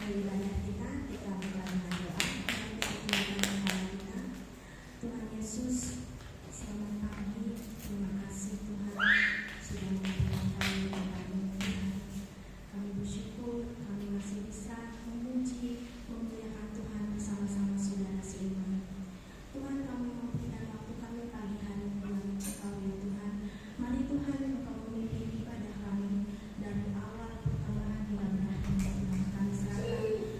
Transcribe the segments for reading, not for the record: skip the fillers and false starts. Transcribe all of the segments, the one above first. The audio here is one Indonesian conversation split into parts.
ibadah kita buka dengan doa. Kita tinggalkan kepala kita. Tuhan Yesus, selamat pagi. Terima kasih Tuhan sudah memberikan kami kembali Tuhan. Kami bersyukur kami masih bisa memuji, memuliakan Tuhan bersama-sama saudara seiman. Tuhan, kami memberikan waktu kami pagi hari buat Engkau ya Tuhan. Mari Tuhan Engkau memimpin ibadah kami dari awal pertengahan hingga berakhir. Kami serahkan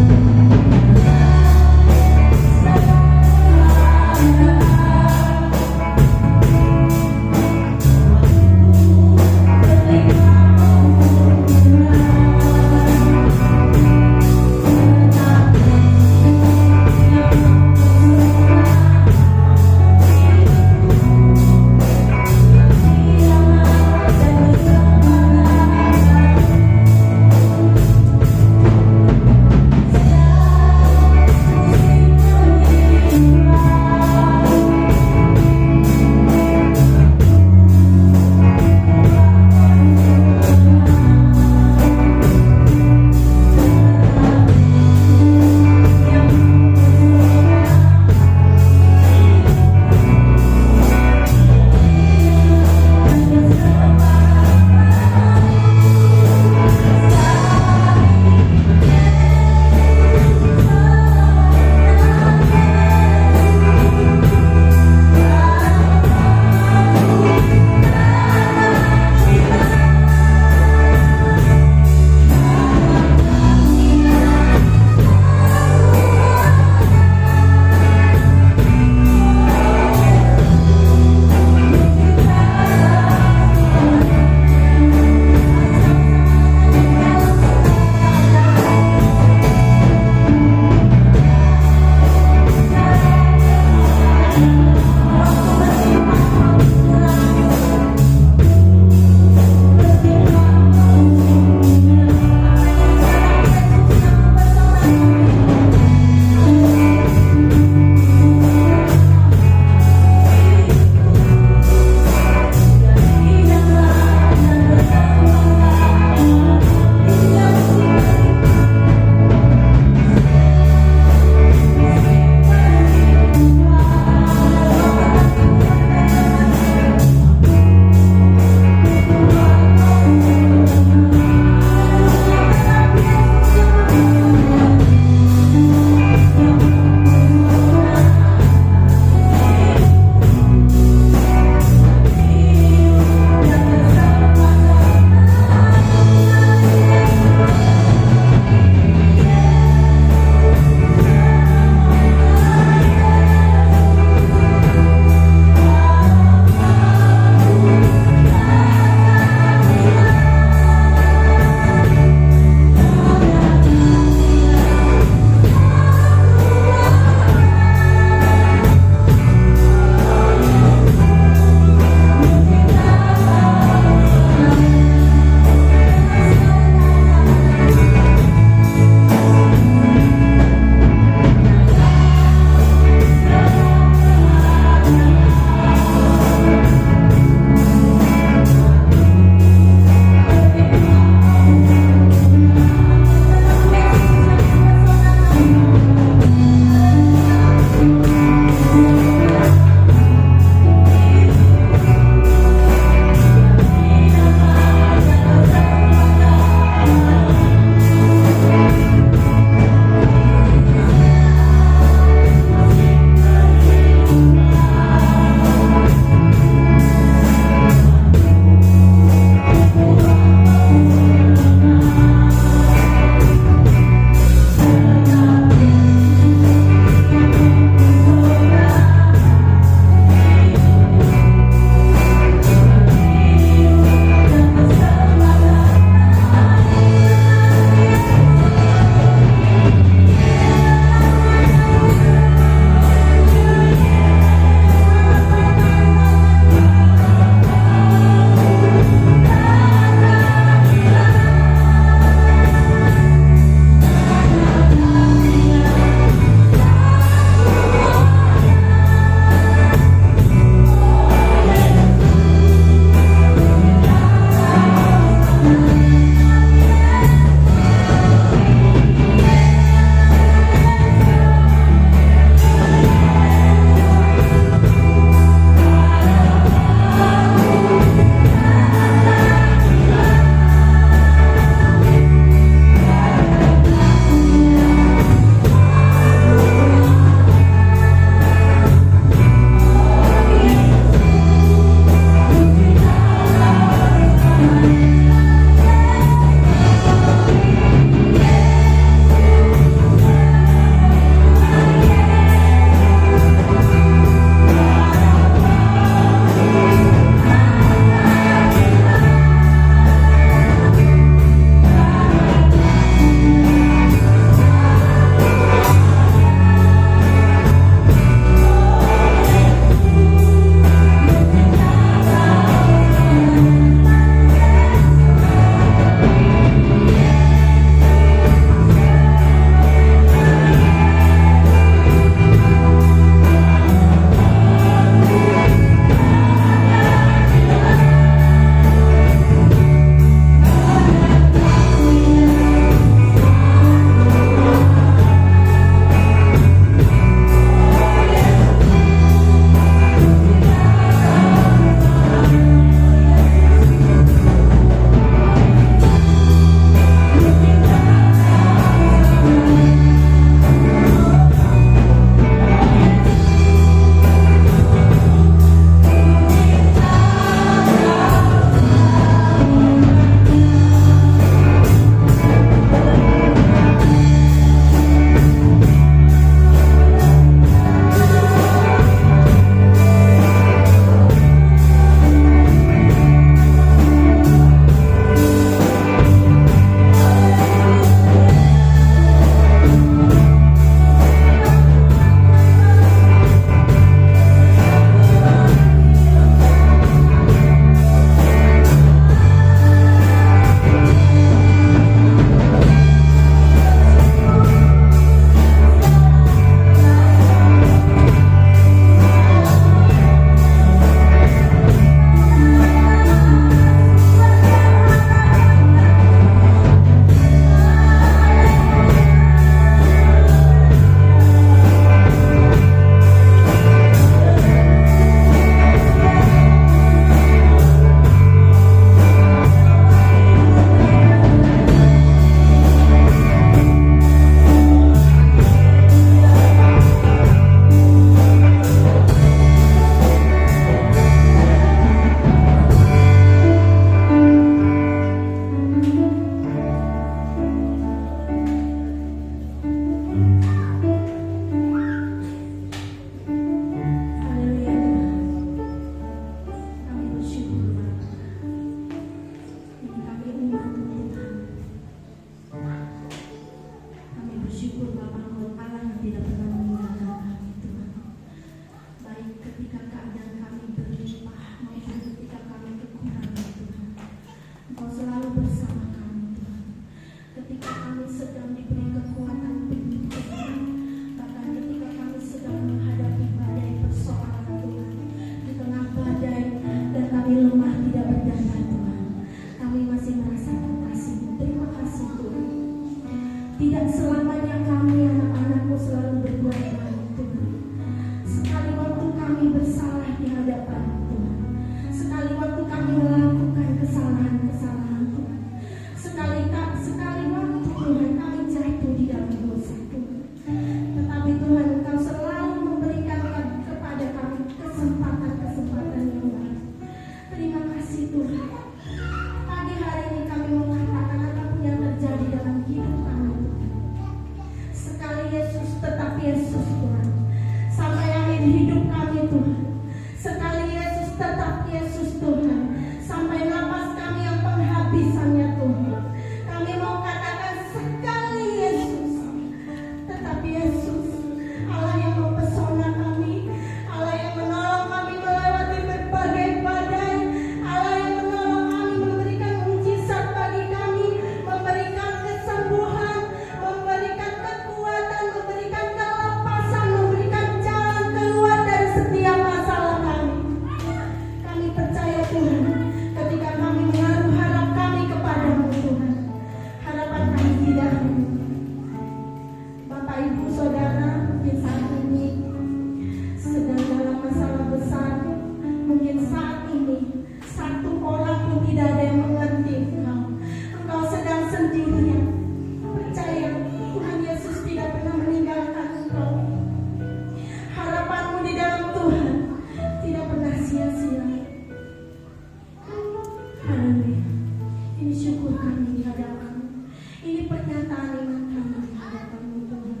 Ini syukur kami di hadapan-Mu. Ini pernyataan iman kami di hadapan-Mu Tuhan.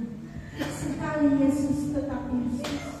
Sekali Yesus tetap Yesus.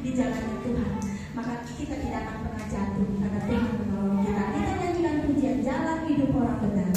di jalannya Tuhan, maka kita tidak akan pernah jatuh karena Tuhan menolong kita. Kita nyanyikan pujian jalan hidup orang benar.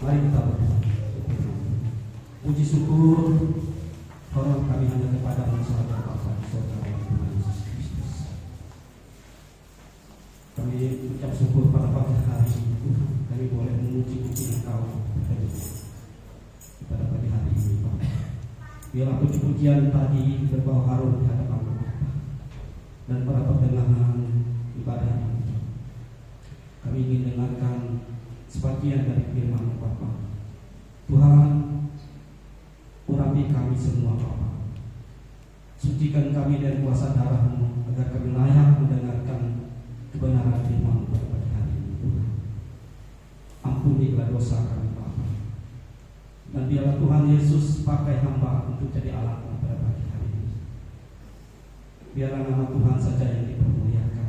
Mari kita berdoa. Puji syukur hormat kami hanya kepada saudara Bapa di sorga Tuhan Yesus Kristus. Kami ucap syukur pada pagi hari ini Tuhan, kami boleh memuji-muji Engkau pada pagi hari ini Bapa. Biarlah puji-pujian tadi berbau harum di hadapan Bapa dan pada pertengahan ibadah ini kami ingin dengarkan sebagian dari firman Bapa. Tuhan, urapi kami semua Bapa. Sucikan kami dari kuasa darah-Mu agar kami layak mendengarkan kebenaran firman-Mu pada pagi hari ini Tuhan. Ampunilah dosa kami Bapa. Dan biarlah Tuhan Yesus pakai hamba untuk jadi alat-Mu pada pagi hari ini. Biarlah nama Tuhan saja yang dipermuliakan.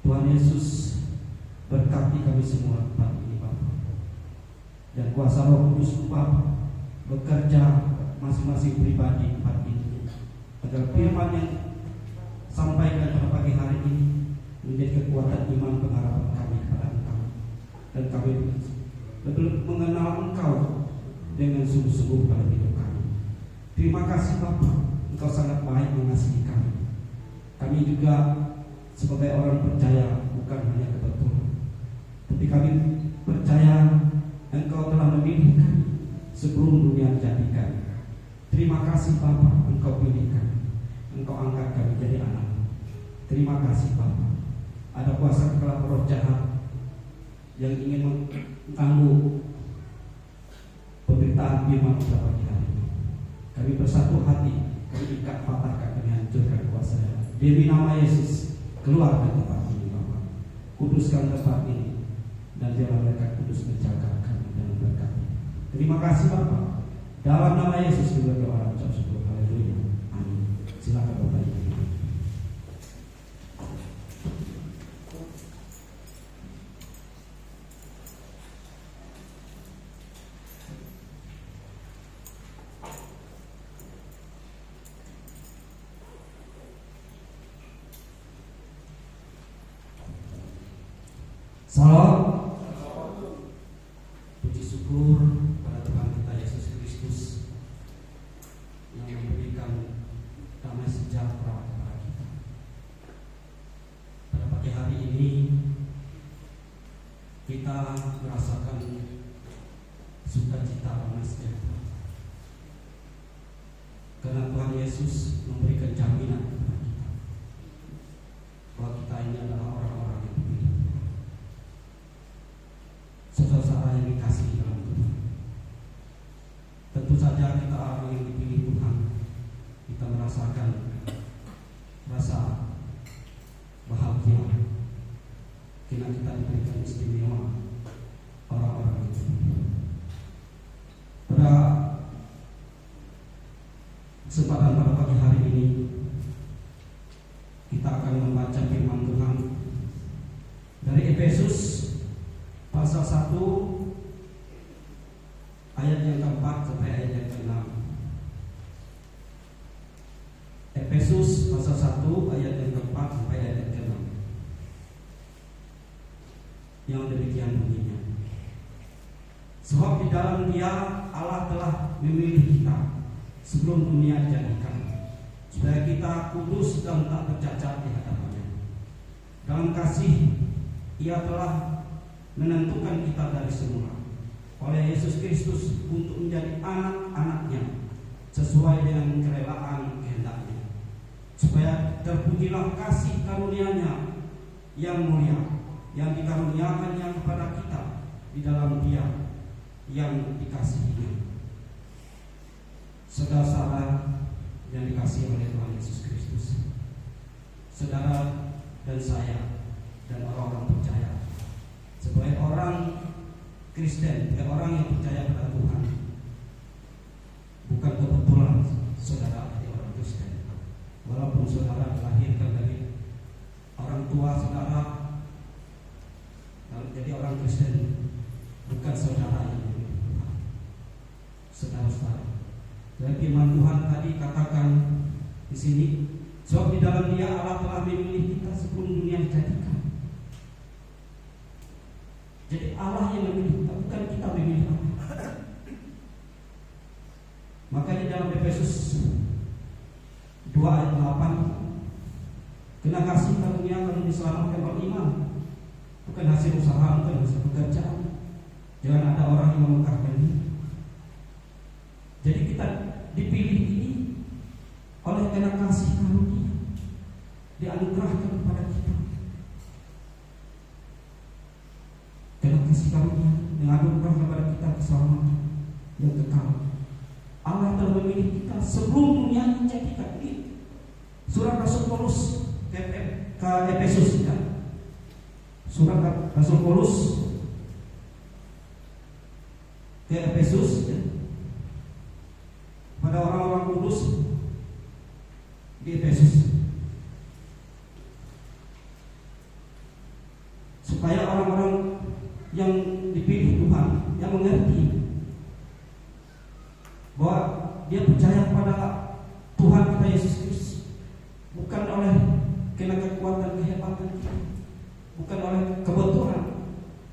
Tuhan Yesus, berkati kami semua pagi ini Bapa. Dan kuasa Roh Kudus Bapa bekerja masing-masing pribadi pagi ini, agar firman yang sampaikan pada pagi hari ini menjadi kekuatan iman pengharapan kami kepada Engkau, dan kami betul mengenal Engkau dengan sungguh-sungguh pada hidup kami. Terima kasih Bapa, Engkau sangat baik mengasihi kami. Kami juga sebagai orang percaya bukan hanya kebetulan, tapi kami percaya Engkau telah memilih kami sebelum dunia dijadikan. Terima kasih Bapa, Engkau pilih kami, Engkau angkat kami jadi anak. Terima kasih Bapa. Ada kuasa kekalahan roh jahat yang ingin mengganggu pemberitaan firman pada pagi hari ini. Kami bersatu hati, kami ikat patahkan, kami hancurkan kuasanya. Demi nama Yesus, keluar dari tempat ini Bapa. Kuduskan tempat ini, dan biarlah mereka kudus menjaga kami dan memberkati. Terima kasih Bapa. Dalam nama Yesus kita berdoa, ucap syukur. Haleluya. Amin. Silakan Bapak Ibu. Salam. Puji syukur pada Tuhan kita Yesus Kristus yang memberikan damai sejahtera kepada kita. Pada pagi hari ini kita merasakan sukacita damai sejahtera karena Tuhan Yesus memberikan jaminan kepada kita bahwa kita ini adalah orang-orang yang dipilih. Saudara-saudara yang dikasihi dalam Tuhan, tentu saja kita orang yang dipilih Tuhan, kita merasakan rasa bahagia karena kita diberikan istimewa orang-orang itu. Pada kesempatan pada pagi hari ini kita akan membaca firman Tuhan dari Efesus pasal 1 ayat yang keempat sampai ayat yang ke-6. Efesus pasal 1 ayat yang keempat sampai ayat yang ke-6, yang demikian bunyinya. Sebab di dalam Dia Allah telah memilih kita sebelum dunia dijadikan, supaya kita kudus dan tak bercacat di hadapannya. Dalam kasih Ia telah menentukan kita dari semula oleh Yesus Kristus untuk menjadi anak-anaknya sesuai dengan kerelaan kehendak-Nya, supaya terpujilah kasih karunia-Nya yang mulia yang dikaruniakannya kepada kita di dalam Dia yang dikasihinya. Saudara-saudara yang dikasihi oleh Tuhan Yesus Kristus, saudara dan saya dan orang-orang percaya, sebagai orang Kristen, sebagai orang yang percaya pada Tuhan, bukan kebetulan saudara menjadi orang Kristen. Walaupun saudara dilahirkan dari orang tua saudara jadi orang Kristen, bukan saudara yang memilih Tuhan. Saudara-saudara, dari firman Tuhan tadi katakan di sini, sebab di dalam Dia Allah telah memilih kita sebelum dunia dijadikan. Jadi Allah yang memilih kita, bukan kita memilih diselamatkan oleh iman, bukan hasil usaha, bukan hasil pekerjaan. Jangan ada orang yang memegahkan diri. Jadi kita dipilih ini oleh karena kasih karunia, dianugerahkan kepada kita. Karena kasih karunia dianugerahkan kepada kita keselamatan yang kekal. Allah telah memilih kita sebelum dunia dijadikan. Ini surat Rasul Paulus ke Efesus, ya. Surat Rasul Paulus ke Efesus, ya. Pada orang-orang kudus di Efesus, supaya orang-orang yang dipilih Tuhan, yang mengerti bahwa dia percaya kepada Tuhan kita Yesus Kristus, bukan oleh karena kekuatan kehebatan kita, bukan oleh kebetulan,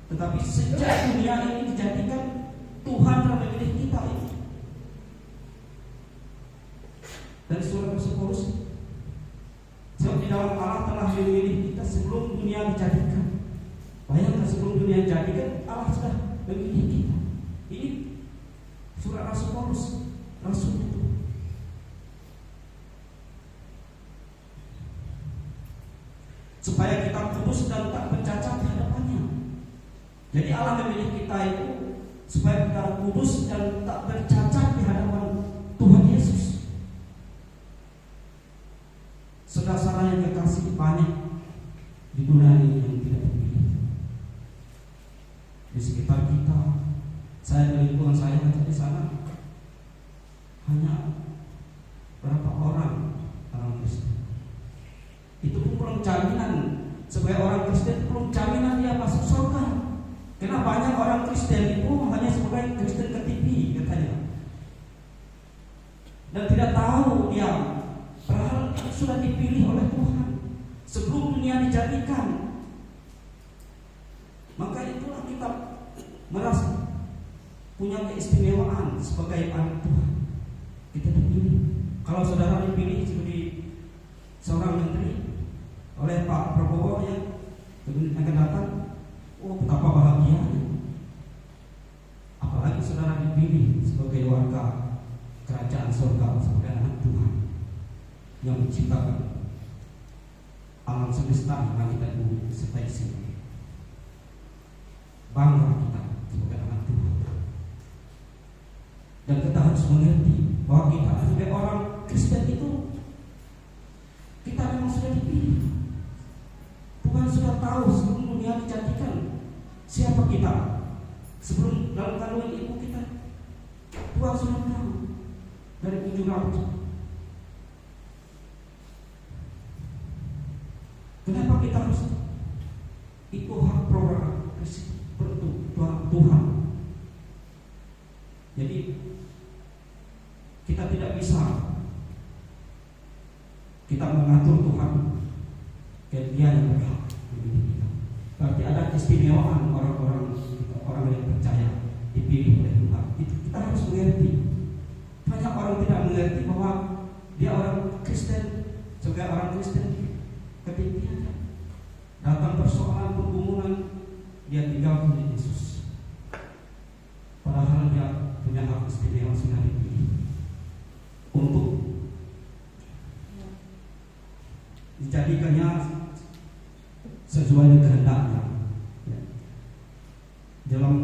tetapi sejak dunia ini dijadikan Tuhan telah memilih kita ini. Dan surat Rasul Paulus, sebab di dalam Allah telah memilih kita sebelum dunia dijadikan. Bayangkan, sebelum dunia dijadikan Allah sudah memilih kita. Ini surat Rasul Paulus, Rasul itu. Supaya kita kudus dan tak bercacat di hadapannya. Jadi Allah memilih kita itu supaya kita kudus dan tak bercacat di hadapan Tuhan Yesus. Saudara-saudara yang kekasih, banyak di dunia ini yang tidak terpilih. Di sekitar kita, saya di lingkungan saya di sana, hanya berapa orang Kristen. Itu pun belum jaminan sebagai orang Kristen, belum jaminan dia masuk surga. Karena banyak orang Kristen itu hanya sebagai Kristen KTP katanya, dan tidak tahu dia padahal sudah dipilih oleh Tuhan sebelum dunia dijadikan. Maka itulah kita merasa punya keistimewaan sebagai anak Tuhan. Kita dipilih. Kalau saudara dipilih sebagai seorang menteri oleh Pak Prabowo yang akan datang, oh betapa bahagianya. Apalagi saudara dipilih sebagai warga kerajaan surga, sebagai anak Tuhan yang menciptakan alam semesta, langit dan bumi serta isinya. Bangga kita sebagai anak Tuhan. Dan kita harus mengerti bahwa kita sebagai orang Kristen itu, kita memang sudah dipilih. Tuhan sudah tahu sebelum dunia dijadikan siapa kita. Sebelum dalam kandungan ibu kita, Tuhan sudah tahu dari ujung rambut. Kenapa kita harus itu hak prerogatif Tuhan? Jadi kita tidak bisa kita mengatur Tuhan ke dia yang berhak memilih kita. Berarti ada keistimewaan orang-orang yang percaya dipilih oleh Tuhan. Itu kita harus mengerti. Banyak orang tidak mengerti bahwa dia orang Kristen, sebagai orang Kristen ketika datang persoalan pergumulan, dia tinggal di Yesus. Padahal dia punya hak istimewa sudah dipilih untuk dijadikannya sesuai dengan kehendaknya. Dalam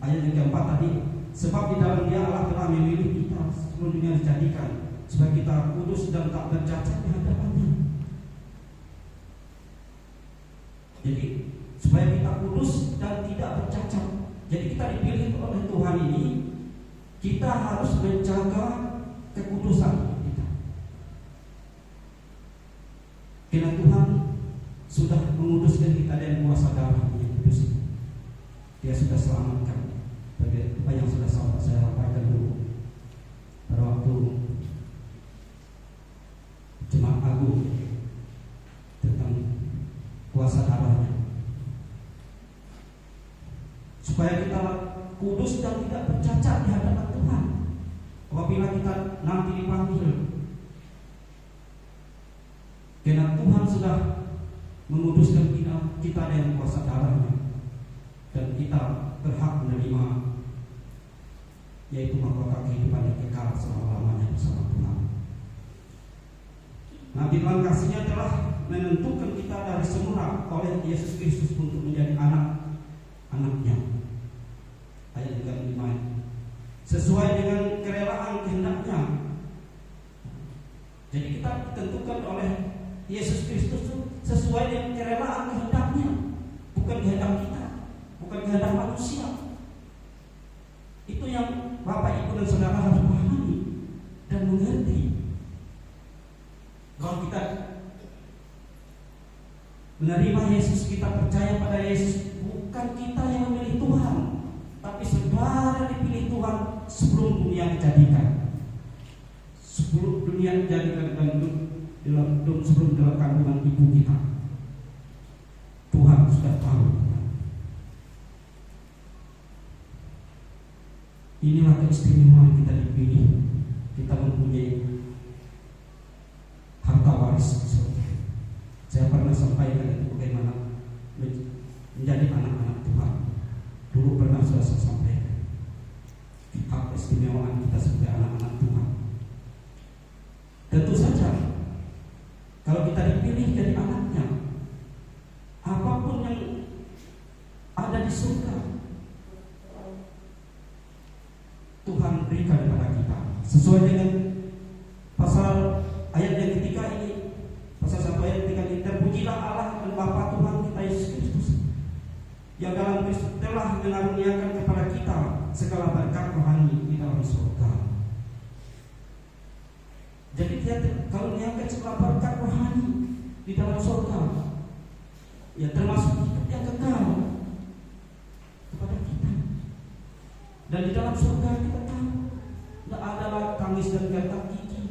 ayat yang keempat tadi, sebab di dalam dia Allah telah memilih kita sebelum dunia dijadikan, supaya kita kudus dan tak bercacat di hadapannya. Jadi supaya kita kudus dan tidak bercacat. Jadi kita dipilih oleh Tuhan ini, kita harus menjaga kekudusan kita. Karena Tuhan sudah menguduskan kita dengan kuasa darah yang kudus. Dia sudah selamatkan. Apa yang sudah saya sampaikan dulu pada waktu Jemaat Agung tentang kuasa darahnya, supaya kita kudus dan tidak bercacat di hadapan Tuhan apabila kita nanti dipanggil. Karena Tuhan sudah menguduskan kita dengan kuasa darahnya, dan kita berhak menerima, yaitu mahkota kehidupan yang kekal selama-lamanya bersama Tuhan. Nah, firman kasihnya telah menentukan kita dari semula oleh Yesus Kristus untuk menjadi anak-anaknya. Ayat 35. Sesuai dengan kerelaan kehendaknya. Jadi kita ditentukan oleh Yesus Kristus sesuai dengan kerelaan kehendaknya, bukan kehendak kita, bukan kehendak manusia. Itu yang Bapak, Ibu, dan Saudara harus pahami dan mengerti. Kalau kita menerima Yesus, kita percaya pada Yesus, bukan kita yang memilih Tuhan, tapi saudara dipilih Tuhan sebelum dunia dijadikan. Sebelum dunia dijadikan dan sebelum dalam kandungan ibu kita, Tuhan sudah tahu. Inilah keistimewaan kita dipilih. Kita mempunyai harta waris di surga. Saya pernah sampaikan itu bagaimana menjadi anak-anak Tuhan. Dulu pernah saya sampaikan hak keistimewaan kita sebagai anak-anak Tuhan. Tentu saja kalau kita dipilih jadi anaknya, apapun yang ada di surga Tuhan berikan kepada kita sesuai dengan pasal ayat yang ketiga ini, pasal 1 ayat ketiga ini. Terpujilah Allah dan Bapa Tuhan kita Yesus Kristus, yang dalam Kristus telah mengaruniakan kepada kita segala berkat rohani di dalam surga. Jadi dia karuniakan segala berkat rohani di dalam surga, ya termasuk hidup yang kekal kepada kita. Dan di dalam surga kita tahu tidak ada lagi tangis dan gertak gigi,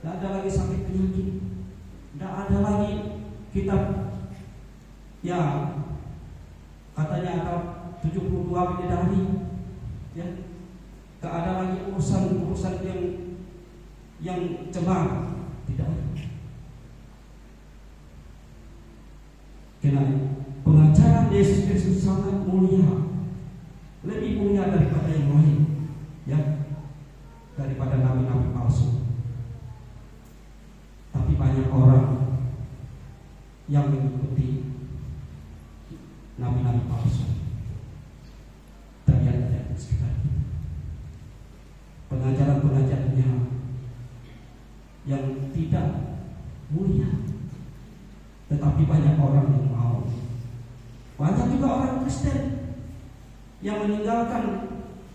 tidak ada lagi sakit penyakit, tidak ada lagi kita, ya katanya ada 72 bidadari, ya tidak ada lagi urusan yang cemar, tidak ada. Karena pengajaran Yesus Kristus sangat mulia, lebih mulia daripada yang lain, ya, daripada nabi-nabi palsu. Tapi banyak orang yang mengikuti nabi-nabi palsu. Terlihat di sekitar kita. Pengajaran-pengajarannya yang tidak mulia, tetapi banyak orang yang mau. Banyak juga orang Kristen yang meninggalkan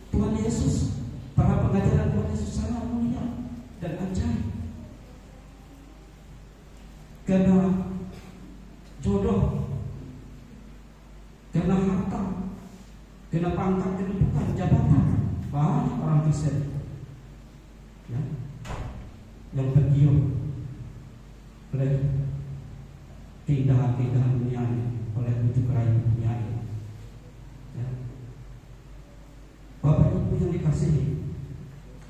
Tuhan Yesus. Para pengajaran Tuhan Yesus sangat mulia dan ajaib. Karena jodoh, karena harta, karena pangkat, kedudukan, jabatan, banyak orang Kristen, ya, yang tergiur oleh keindahan-keindahan dunia ini, oleh bujuk rayu dunia ini, ya. Bapak Ibu yang dikasihi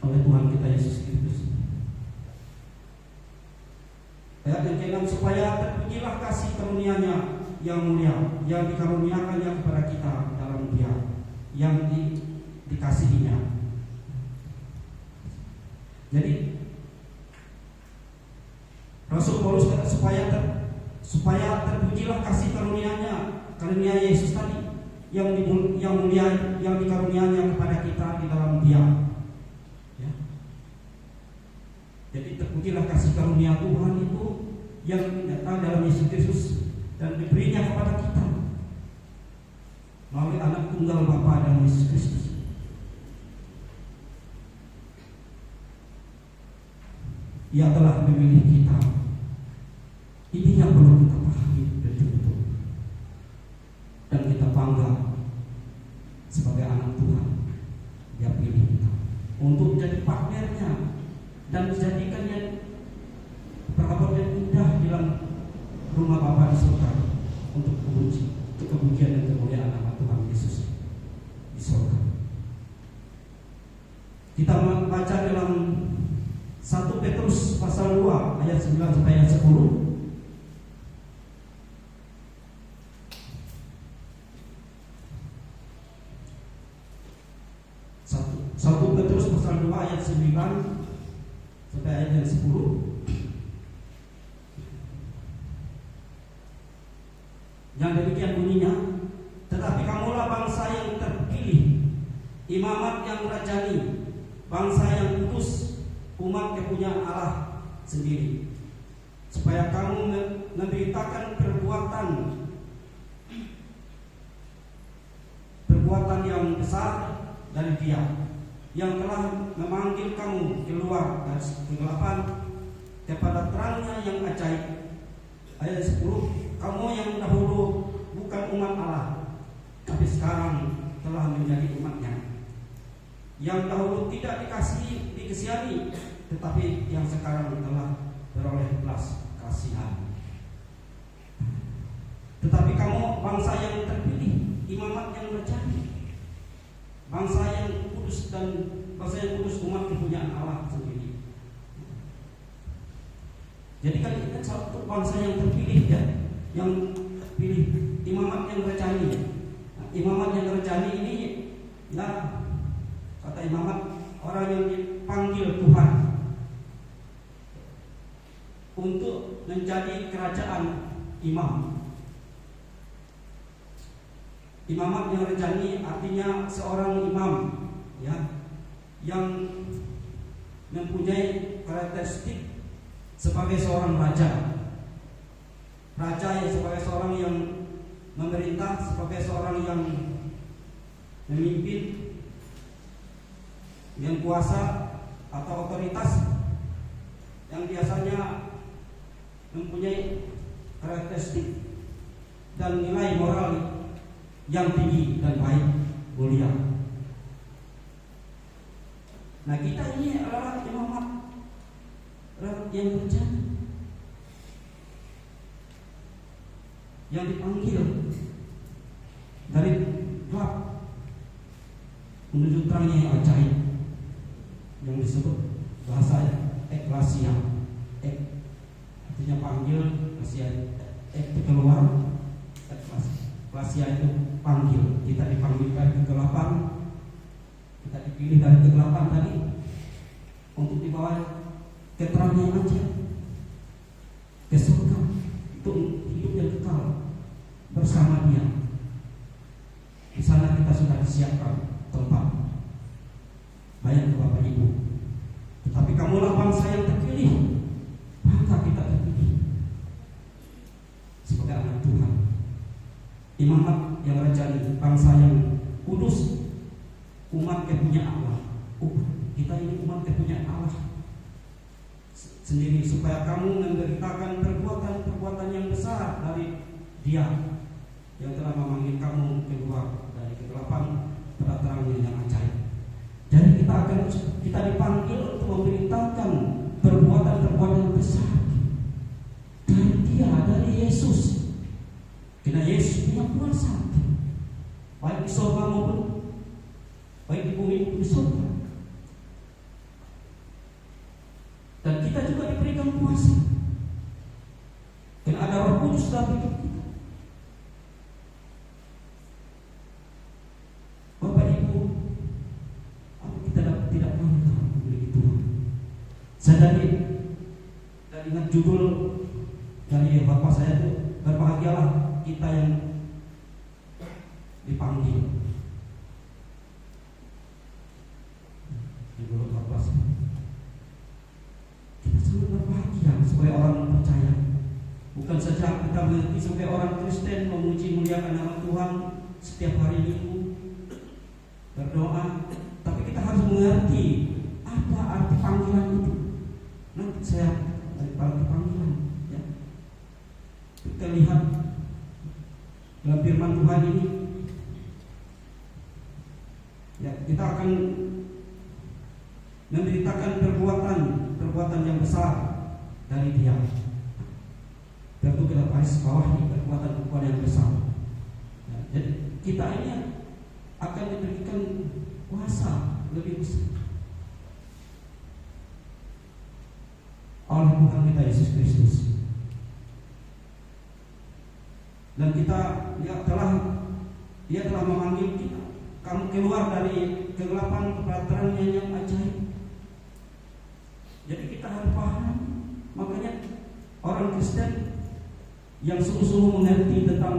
oleh Tuhan kita Yesus Kristus, ayat yang ke-6, supaya terpujilah kasih karunia-Nya yang mulia, yang dikaruniakannya kepada kita dalam Dia yang dikasihinya. Jadi Rasul Paulus kata supaya terpujilah kasih karunia-Nya, karunia Yesus tadi yang mulia, yang dikaruniakannya kepada kita di dalam Dia. Ya. Jadi terpujilah kasih karunia Tuhan itu yang datang dalam Yesus Kristus dan diberinya kepada kita melalui anak tunggal Bapa dan Yesus Kristus. Ia telah memilih kita. Ini yang perlu kita pahami betul-betul, dan kita bangga sebagai anak Tuhan. Dia pilih kita untuk jadi partnernya dan dijadikannya perabot yang indah di dalam rumah Bapa di surga untuk kepujian dan kemuliaan nama Tuhan Yesus di surga. Kita membaca dalam 1 Petrus pasal 2 2 ayat 9 sampai ayat 10. Satu Petrus pasal 2 ayat 9 sampai ayat yang 10. Yang demikian bunyinya, tetapi kamulah bangsa yang terpilih, imamat yang rajani, bangsa yang kudus, umat kepunyaan Allah sendiri, supaya kamu memberitakan perbuatan yang besar dari Dia yang telah memanggil kamu keluar dari kegelapan kepada terangnya yang ajaib. Ayat 10, kamu yang dahulu bukan umat Allah, tapi sekarang telah menjadi umatnya. Yang dahulu tidak dikasihani, tetapi yang sekarang telah beroleh belas kasihan. Tetapi kamu bangsa yang terpilih, imamat yang rajani, bangsa yang kudus umat kepunyaan Allah sendiri. Jadi kan kita satu bangsa yang terpilih ya, yang pilih imamat yang rajani. Nah, imamat yang rajani ini ya, kata imamat orang yang dipanggil Tuhan untuk menjadi kerajaan imam. Imamat yang rajani artinya seorang imam ya, yang mempunyai karakteristik sebagai seorang raja yang sebagai seorang yang memerintah, sebagai seorang yang memimpin, yang kuasa atau otoritas, yang biasanya mempunyai karakteristik dan nilai moral yang tinggi dan baik, mulia. Nah, kita ini adalah imamat yang rajani, yang dipanggil dari gelap menuju terangnya yang ajaib, yang disebut bahasa eklesia. Artinya panggil, eklesia keluar, eklesia itu panggil. Kita dipanggil dari kegelapan, kita dipilih dari kegelapan tadi untuk dibawa ke terang yang ajaib, ke surga, untuk hidup yang kekal bersama Dia. Di sana kita sudah disiapkan tempat. Bayang ke Bapak Ibu. Tetapi kamulah bangsa yang terpilih, maka kita terpilih sebagai anak Tuhan, imamat yang rajani, bangsa yang kudus, umat kepunyaan Allah. Kita ini umat kepunyaan Allah sendiri, supaya kamu memberitakan perbuatan yang besar dari Dia yang telah memanggil kamu keluar dari kegelapan pada terangnya yang ajaib. Jadi kita dipanggil untuk memberitakan perbuatan besar dari Dia, dari Yesus. Karena Yesus punya kuasa, baik di surga maupun baik di bumi maupun di surga. Dan kita juga diberikan kuasa, karena ada Roh Kudus dalam hidup kita. Bapak Ibu, kita tidak pernah tahu memiliki Tuhan. Saya tadi ingat judul dari Bapak saya itu, berbahagialah kita yang dipanggil. Judul Bapak, kita sangat berbahagia sebagai orang percaya. Bukan saja kita mengerti sebagai orang Kristen memuji muliakan nama Tuhan setiap hari Minggu, berdoa, tapi kita harus mengerti apa arti panggilan itu. Nanti saya dari arti panggilan ya. Kita lihat dalam firman Tuhan ini ya, kita akan memberitakan perbuatan yang besar dari Dia. Tentu kita garis bawahi perbuatan yang besar ya, jadi kita ini akan diberikan kuasa lebih besar. oleh Tuhan kita Yesus Kristus. Dan dia telah memanggil kita, kamu keluar dari kegelapan kepada terangnya yang ajaib. Jadi kita harus paham. Makanya orang Kristen yang sungguh-sungguh mengerti tentang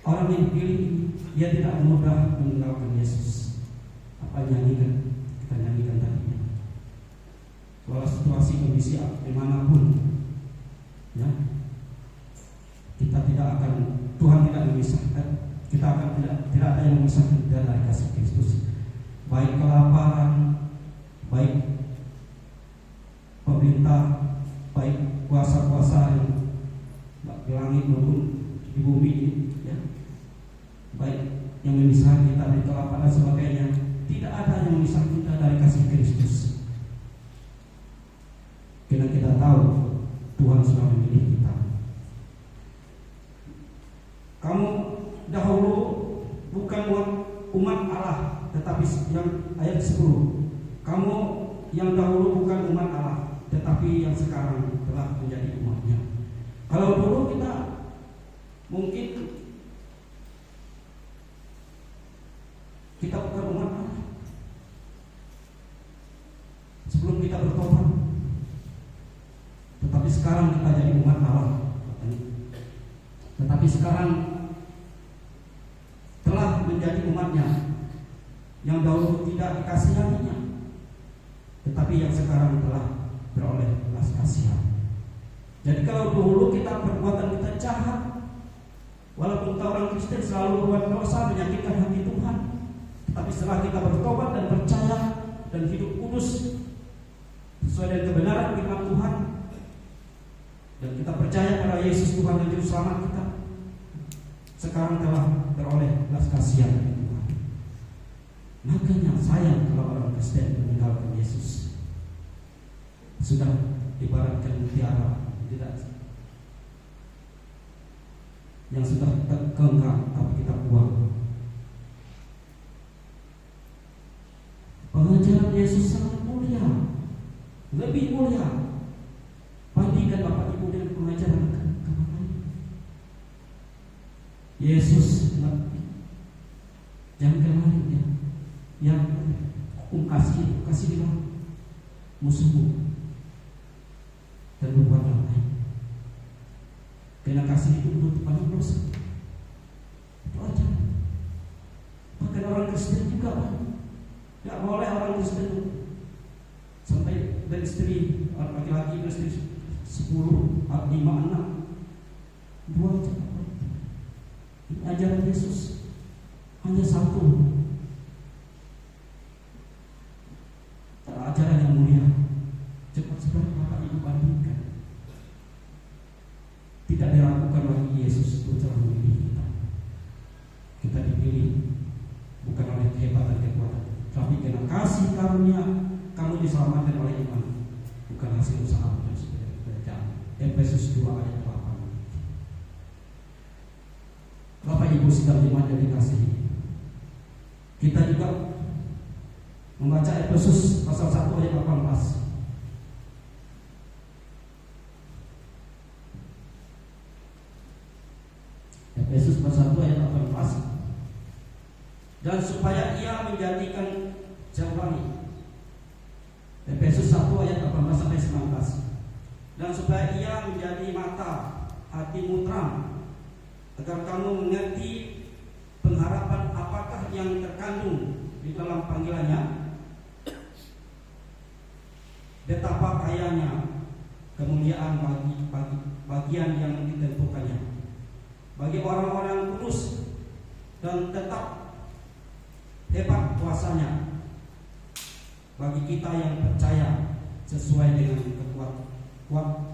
orang yang dipilih, dia tidak mudah meninggalkan Yesus. Apa kita nyanyikan tadi. Walau situasi kondisi dimanapun, ya, kita tidak akan, Tuhan tidak memisahkan, kita akan tidak ada yang memisahkan kita dari kasih Kristus. Baik kelaparan, baik pemerintah, baik kuasa-kuasa yang di langit maupun di bumi, ya, baik yang memisahkan kita dari kelaparan dan sebagainya, tidak ada yang memisahkan kita dari kasih Kristus. Karena kita tahu Tuhan sudah memilih kita. Kamu dahulu bukan umat Allah, tetapi yang ayat 10, kamu yang dahulu bukan umat Allah, tetapi yang sekarang telah menjadi umatnya. Kalau dulu kita mungkin kita bukan umat Allah sebelum kita bertobat, tetapi sekarang kita jadi umat Allah. Tetapi sekarang telah menjadi umatnya, yang dahulu tidak dikasihaninya, tetapi yang sekarang telah beroleh belas kasihan. Jadi kalau dulu kita perbuatan kita jahat, walaupun kita orang Kristen selalu berbuat dosa menyakitkan hati Tuhan, tetapi setelah kita bertobat dan percaya dan hidup kudus sesuai dengan kebenaran firman Tuhan, dan kita percaya pada Yesus Tuhan dan Juru Selamat kita, sekarang telah beroleh belas kasihan dari Tuhan. Makanya sayang kalau orang Kristen meninggalkan Yesus. Sudah ibaratkan mutiara yang sudah tergenggam tapi kita buang. Pengajaran Yesus sangat mulia, lebih mulia. Bandingkan Bapak Ibu dengan pengajaran kamu lain. Yesus jangan kemarin ya, yang kasih bilang musuhmu dan berbuat yang lain. Karena kasih itu menutup banyak dosa. Itu aja. Bahkan orang Kristen juga tidak boleh orang Kristen sampai beristri, laki-laki beristri 10, 5 anak, 2 aja. Ini ajaran Yesus hanya satu. Ajaran yang mulia. Cepat sekali Bapak Ibu bandingkan. Tidak diragukan lagi Yesus itu telah memilih kita. Kita dipilih bukan oleh kehebatan kekuatan, tapi karena kasih karunia kamu diselamatkan oleh iman, bukan hasil usaha yang sudah dibaca. Efesus 2 ayat 8. Bapak Ibu sedang jemaat yang dikasihi, kita juga membaca Efesus pasal 1 ayat 18. Efesus pasal 1 ayat 18. Dan supaya ia menjadikan jawani. Efesus 1 ayat 18 sampai 19. Dan supaya ia menjadi mata hatimu terang, agar kamu mengerti pengharapan apakah yang terkandung di dalam panggilannya, betapa kayanya kemuliaan bagian yang ditentukannya bagi orang-orang kudus, dan tetap hebat kuasanya bagi kita yang percaya sesuai dengan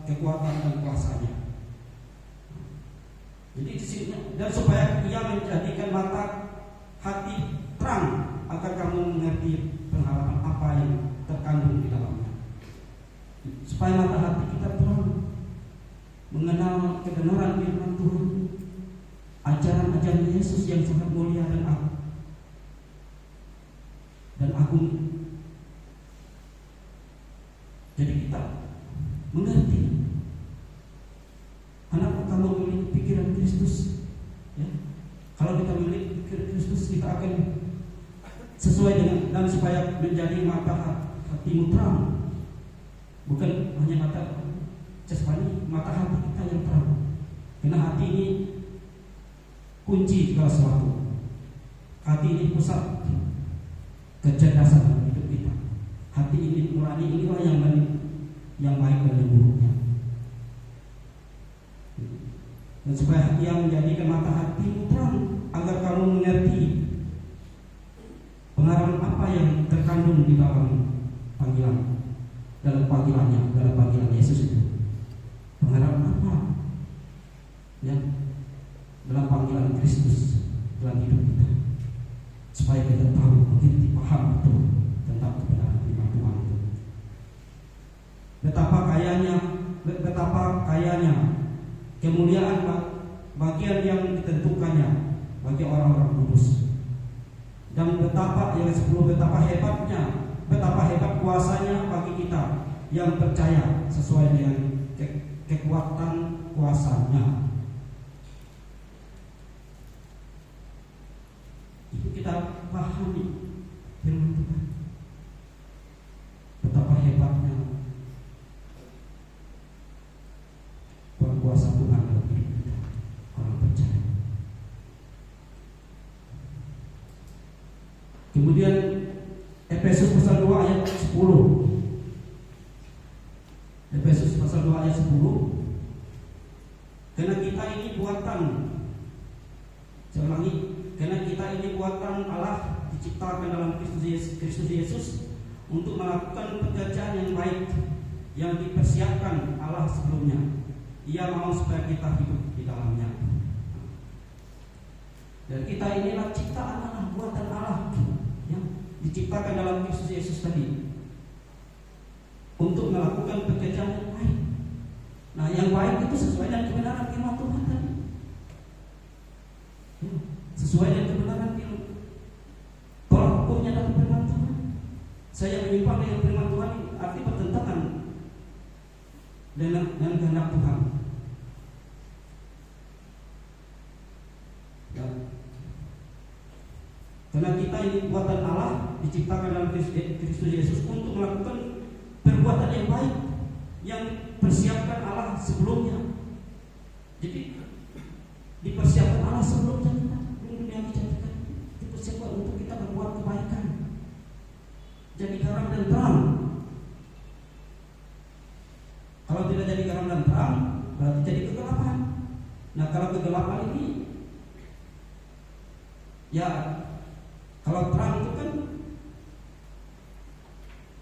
kekuatan dan kuasanya. Jadi di sini, dan supaya ia menjadikan mata hati terang, agar kamu mengerti pengharapan apa yang terkandung di dalamnya. Supaya mata hati kita terang, mengenal kebenaran firman Tuhan, ajaran-ajaran Yesus yang sangat mulia dan agung. Jadi kita mengerti. Karena kalau memiliki pikiran Kristus, ya, kalau kita memiliki pikiran Kristus, kita akan sesuai dengan, dan supaya menjadi mata hatimu terang, bukan hanya mata jasmani, mata hati kita yang terang. Karena hati ini kunci segala sesuatu. Hati ini pusat kecerdasan hidup kita. Hati ini nurani, inilah yang baik dan yang buruknya. Dan supaya hati yang menjadikan mata hatimu terang, agar kamu mengerti pengharapan apa yang terkandung di dalam panggilan, dalam panggilan Yesus itu. Pengharapan apa? Ya, dalam panggilan Kristus dalam hidup kita, supaya kita tahu, mengerti, paham betul tentang kebenaran firman Tuhan itu. Betapa kayanya kemuliaan bagian yang ditentukannya bagi orang-orang kudus, dan betapa hebat kuasanya bagi kita yang percaya sesuai dengan kekuatan kuasanya. Itu kita pahami firman Tuhan. Betapa hebatnya kuasa Tuhan dalam hidup kita, orang percaya. Kemudian Efesus pasal 2 ayat 10. Efesus pasal 2 ayat 10. Karena kita ini buatan, saya ulangi, karena kita ini buatan Allah, diciptakan dalam Kristus Yesus untuk melakukan pekerjaan yang baik yang dipersiapkan Allah sebelumnya. Ia mau supaya kita hidup di dalamnya. Dan kita inilah ciptaan Allah, buatan Allah yang diciptakan dalam Kristus Yesus tadi untuk melakukan pekerjaan yang baik. Nah, yang baik itu sesuai dengan kebenaran firman Tuhan tadi. Sesuai dengan kebenaran firman. Tolak hukumnya dalam firman Tuhan. Saya menyimpang dengan firman Tuhan arti bertentangan dengan kehendak Tuhan. Ya. Karena kita ini buatan Allah, diciptakan dalam Kristus Yesus untuk melakukan perbuatan yang baik yang persiapkan Allah sebelumnya. Jadi dipersiapkan Allah sebelumnya, belum dunia dijadikan, dipersiapkan untuk kita berbuat kebaikan, jadi garam dan terang. Kalau tidak jadi garam dan terang, berarti jadi kegelapan. Nah, kalau kegelapan ini, ya, kalau terang itu kan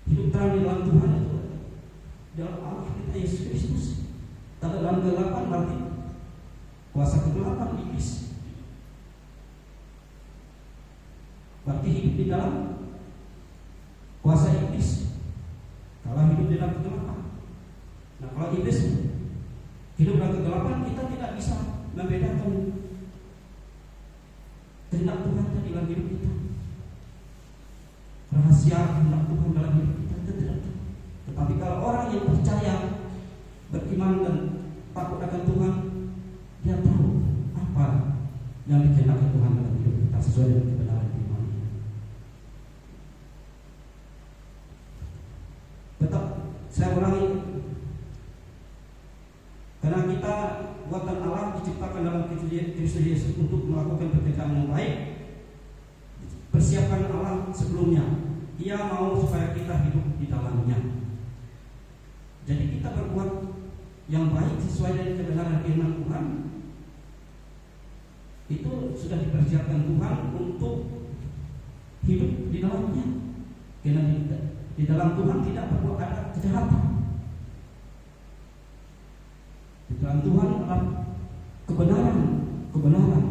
hidup terang di dalam Tuhan itu dalam Allah kita Yesus Kristus. Tapi dalam kegelapan berarti kuasa kegelapan iblis. Berarti hidup di dalam kuasa iblis. Kalau hidup di dalam kegelapan. Nah, kalau iblis hidup dalam kegelapan, kita tidak bisa membedakan kehendak Tuhan dalam hidup kita. Rahasia kehendak Tuhan dalam hidup kita tidak tahu. Tetapi kalau orang yang percaya, beriman dan takut akan Tuhan, dia tahu apa yang dikehendaki Tuhan dalam hidup kita sesuai dengan kebenaran firman-Nya. Tetap saya ulangi, karena kita buatan Allah, diciptakan dalam Kristus Yesus untuk melakukan pekerjaan yang baik, persiapkan Allah sebelumnya. Ia mau supaya kita hidup di dalamnya. Jadi kita berbuat yang baik sesuai dengan kebenaran firman Tuhan, itu sudah dipersiapkan Tuhan untuk hidup di dalamnya. Karena di dalam Tuhan tidak berbuat ada kejahatan. Di dalam Tuhan adalah kebenaran.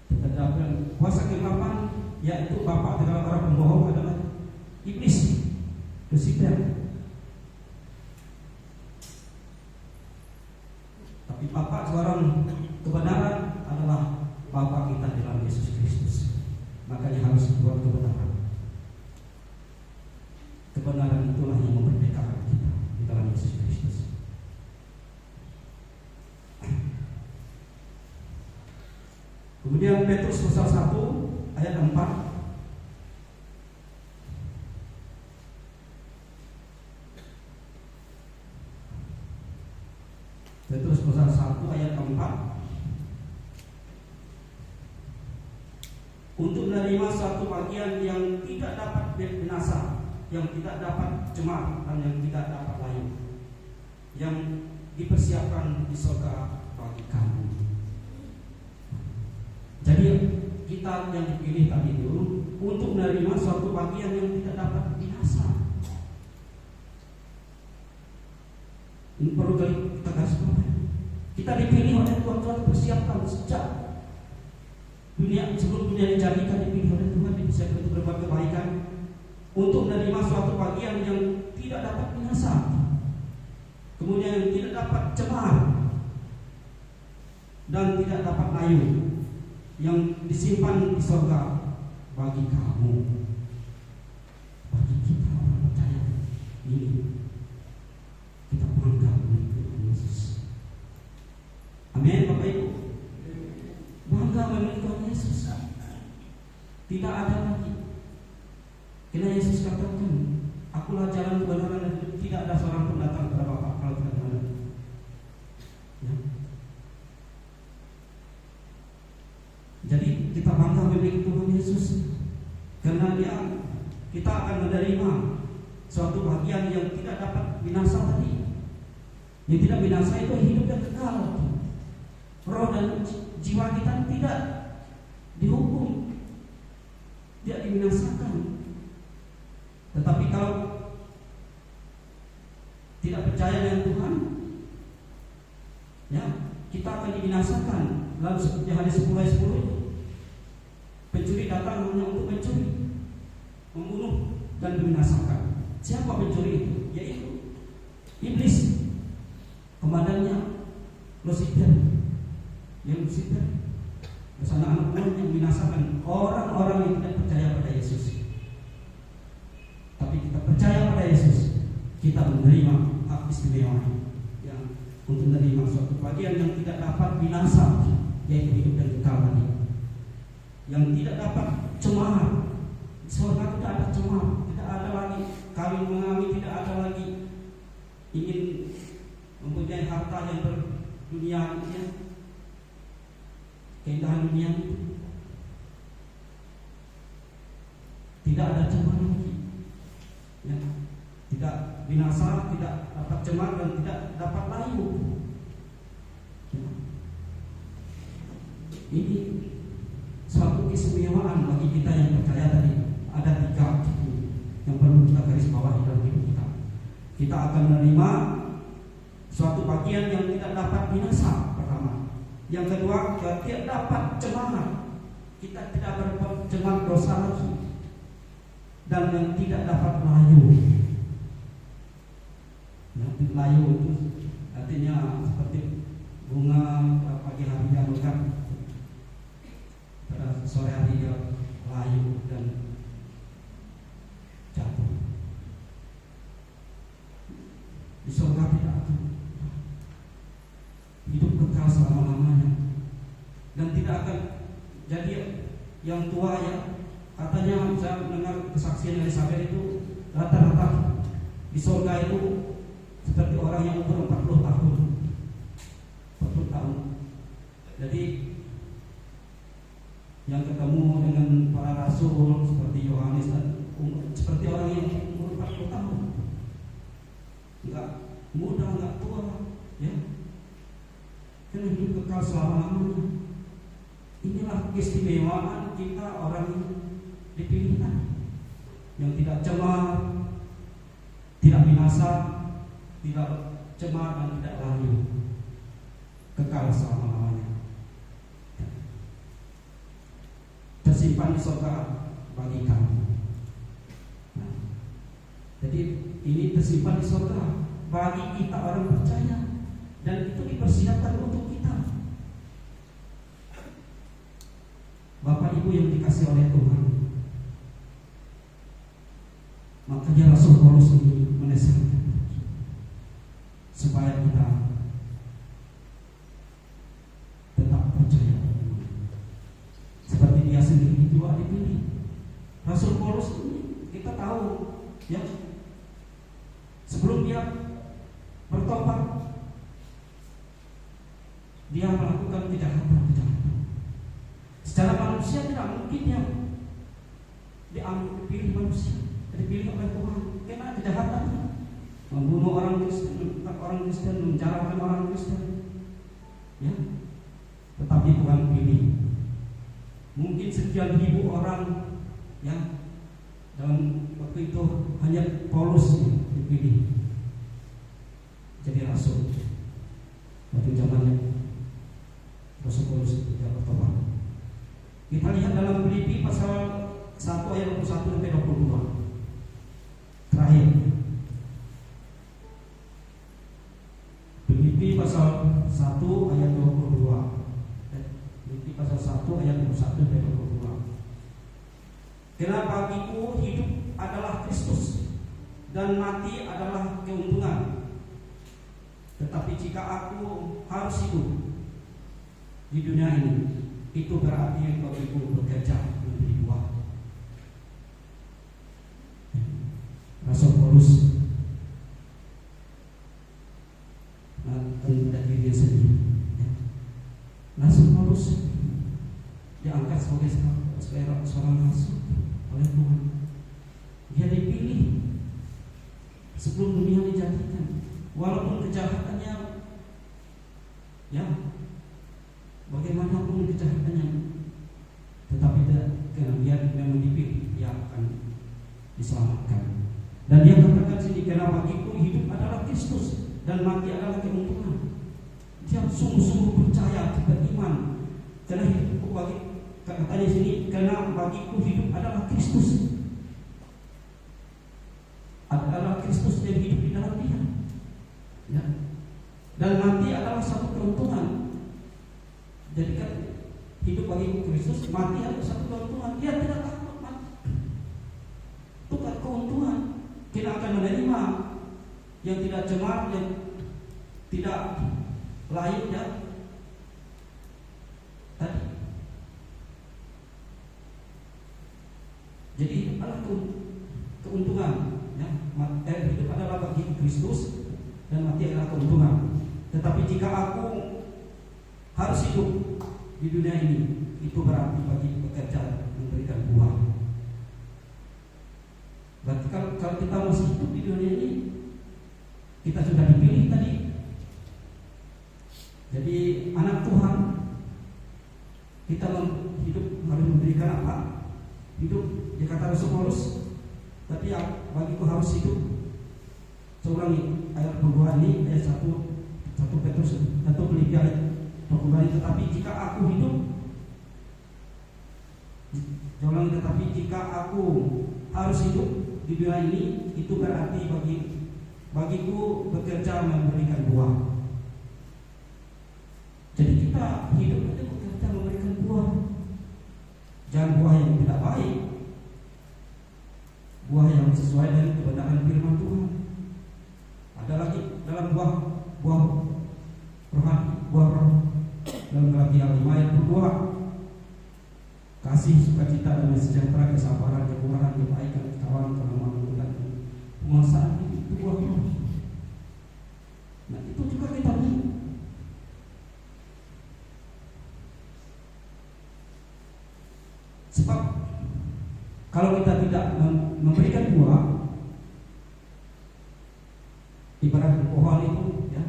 Tetapi kuasa kegelapan, yaitu bapa segala orang pembohong, adalah iblis, Lucifer. Tapi bapa seorang kebenaran adalah Bapa kita dalam Yesus Kristus. Makanya harus buat kebenaran. Kemudian Petrus pasal 1 ayat 4. Petrus pasal 1 ayat 4. Untuk menerima suatu bagian yang tidak dapat binasa, yang tidak dapat cemar, dan yang tidak dapat layu, yang dipersiapkan di surga bagi kamu. Jadi kita yang dipilih tadi itu untuk menerima suatu bagian yang tidak dapat binasa. Ini perlu kita garis bawahi. Kita dipilih oleh Tuhan, Tuhan persiapkan sejak sebelum dunia dijadikan, dipilih oleh Tuhan, dipersiapkan untuk berbuat kebaikan, untuk menerima suatu bagian yang tidak dapat binasa, kemudian yang tidak dapat cemar dan tidak dapat layu, yang disimpan di surga bagi kamu, bagi kita orang percaya ini. Kita bangga memiliki Tuhan Yesus. Amin, Bapak Ibu. Bangga memiliki Tuhan Yesus. Tidak ada lagi. Karena Yesus katakan, akulah jalan, kebenaran dan hidup. Tidak ada seorang pun datang kepada Bapa kalau tidak melalui. Ya. Jadi kita bangga memiliki Tuhan Yesus, karena kita akan menerima suatu bagian yang tidak dapat binasa tadi. Yang tidak binasa itu hidup yang kekal. Roh dan jiwa kita tidak dihukum, tidak dibinasakan. Tetapi kalau tidak percaya dengan Tuhan, ya, kita akan dibinasakan. Lalu seperti hadis 10 ayat 10 itu, pencuri datang hanya untuk mencuri, membunuh dan membinasakan. Siapa pencuri itu? Yaitu iblis, komandannya Lucifer. Yang Lucifer bersama anak buahnya yang membinasakan orang-orang yang tidak percaya pada Yesus. Tapi kita percaya pada Yesus, kita menerima hak istimewa yang untuk menerima suatu bagian yang tidak dapat binasa, yaitu hidup yang kekal tadi, yang tidak dapat cemar. Surga tidak ada cemar, tidak ada lagi kawin mengawin, tidak ada lagi ingin mempunyai harta yang berdunia, ya, keindahan dunia itu. Tidak ada cemar lagi, ya. Tidak binasa, tidak dapat cemar dan tidak dapat layu, ya. Ini suatu keistimewaan bagi kita yang percaya tadi. Ada 3 yang perlu kita garis bawahi dalam hidup kita. Kita akan menerima suatu bagian yang tidak dapat binasa, pertama. Yang kedua, tidak dapat cemar. Kita tidak bercemar dosa lagi. Dan yang tidak dapat layu. Yang layu itu artinya seperti bunga pagi hari yang mekar, pada sore hari dia layu dan jatuh. Di surga tidak ada. Hidup kekal selama-lamanya. Dan tidak akan jadi yang tua, ya. Katanya saya mendengar kesaksian Elizabeth itu rata-rata di surga itu seperti orang yang umur 40 tahun. 40 tahun. Jadi yang ketemu dengan para rasul seperti Yohanes dan seperti orang yang umur 40 tahun. Enggak muda, enggak tua, ya. Karena hidup kekal selama-lamanya. Inilah keistimewaan kita orang dipilihkan, yang tidak cemar, tidak binasa, tidak cemar dan tidak layu, kekal selama-lamanya, tersimpan di surga bagi kamu. Nah, jadi ini tersimpan di surga bagi kita orang percaya, dan itu dipersiapkan untuk kita. Bapak Ibu yang dikasihi oleh Tuhan, makanya Rasul Paulus ini menasihatkan supaya kita tetap percaya, Rasul Paulus ini kita tahu ya, sebelum dia bertobat dia melakukan kejahatan. Secara manusia tidak mungkin ya dipilih manusia, dipilih oleh Tuhan karena kejahatannya, membunuh orang Kristen, menjarakan orang Kristen, ya. Tetapi Tuhan pilih. Mungkin sekian ribu orang, ya, dalam waktu itu hanya Paulus yang dipilih jadi rasul. Waktu zamannya Rasul Paulus tidak bertobat. Kita lihat dalam Filipi pasal 1 ayat 21 sampai 22. Terakhir. Filipi pasal 1 ayat 22. Filipi pasal 1 ayat 21 sampai 22. Karena bagiku hidup adalah Kristus dan mati adalah keuntungan. Tetapi jika aku harus hidup di dunia ini, itu berarti bagiku bekerja memberi buah. Rasul Paulus tidak diri sendiri. Rasul Paulus diangkat sebagai seorang rasul oleh Tuhan. Dia dipilih sebelum dunia dijadikan, walaupun kejahatannya, ya, bagaimanapun kejahatannya, tetapi karena dia memang dipilih, dia akan diselamatkan. Dan dia katakan sini, karena bagiku hidup adalah Kristus dan mati adalah keuntungan. Dia sungguh-sungguh percaya, beriman. Karena hidupku katanya sini, karena bagiku hidup adalah Kristus. Adalah Kristus yang hidup di dalam dia. Ya. Dan mati adalah satu keuntungan. Jadi kan hidup bagi Kristus, mati adalah satu keuntungan. Dia tidak takut mati. Itu kan keuntungan. Kita akan menerima yang tidak cemar, yang tidak lain, ya. Tadi. Jadi adalah keuntungan, ya. Hidup adalah bagi Kristus dan mati adalah keuntungan. Tetapi jika aku harus hidup di dunia ini, itu berarti bagi pekerja memberikan buah. Berarti kalau kita masih hidup di dunia ini, kita sudah dipilih tadi. Jadi anak Tuhan, kita hidup harus memberikan apa? Hidup, dia kata Rasul Paulus. Tapi ya, bagiku harus hidup. Seorang ayat 22 ini, ayat 1 Petrus 1 Filipi ayat 22. Tetapi jika aku hidup, tetapi jika aku harus hidup di dunia ini, itu berarti bagiku bekerja memberikan buah. Jadi kita hidup itu bekerja memberikan buah. Jangan buah yang tidak baik, buah yang sesuai dengan kebenaran firman Tuhan. Ada lagi dalam buah rohani, buah roh dalam Galatia 5 ayat 2. Kasih, sukacita, damai sejahtera, kesabaran, kemurahan, kebaikan, ketawanan, keramahan, dan penguasaan, itu buah roh. Nah, itu juga kita lihat. Sebab kalau kita tidak memberikan buah, ibarat pohon itu, ya,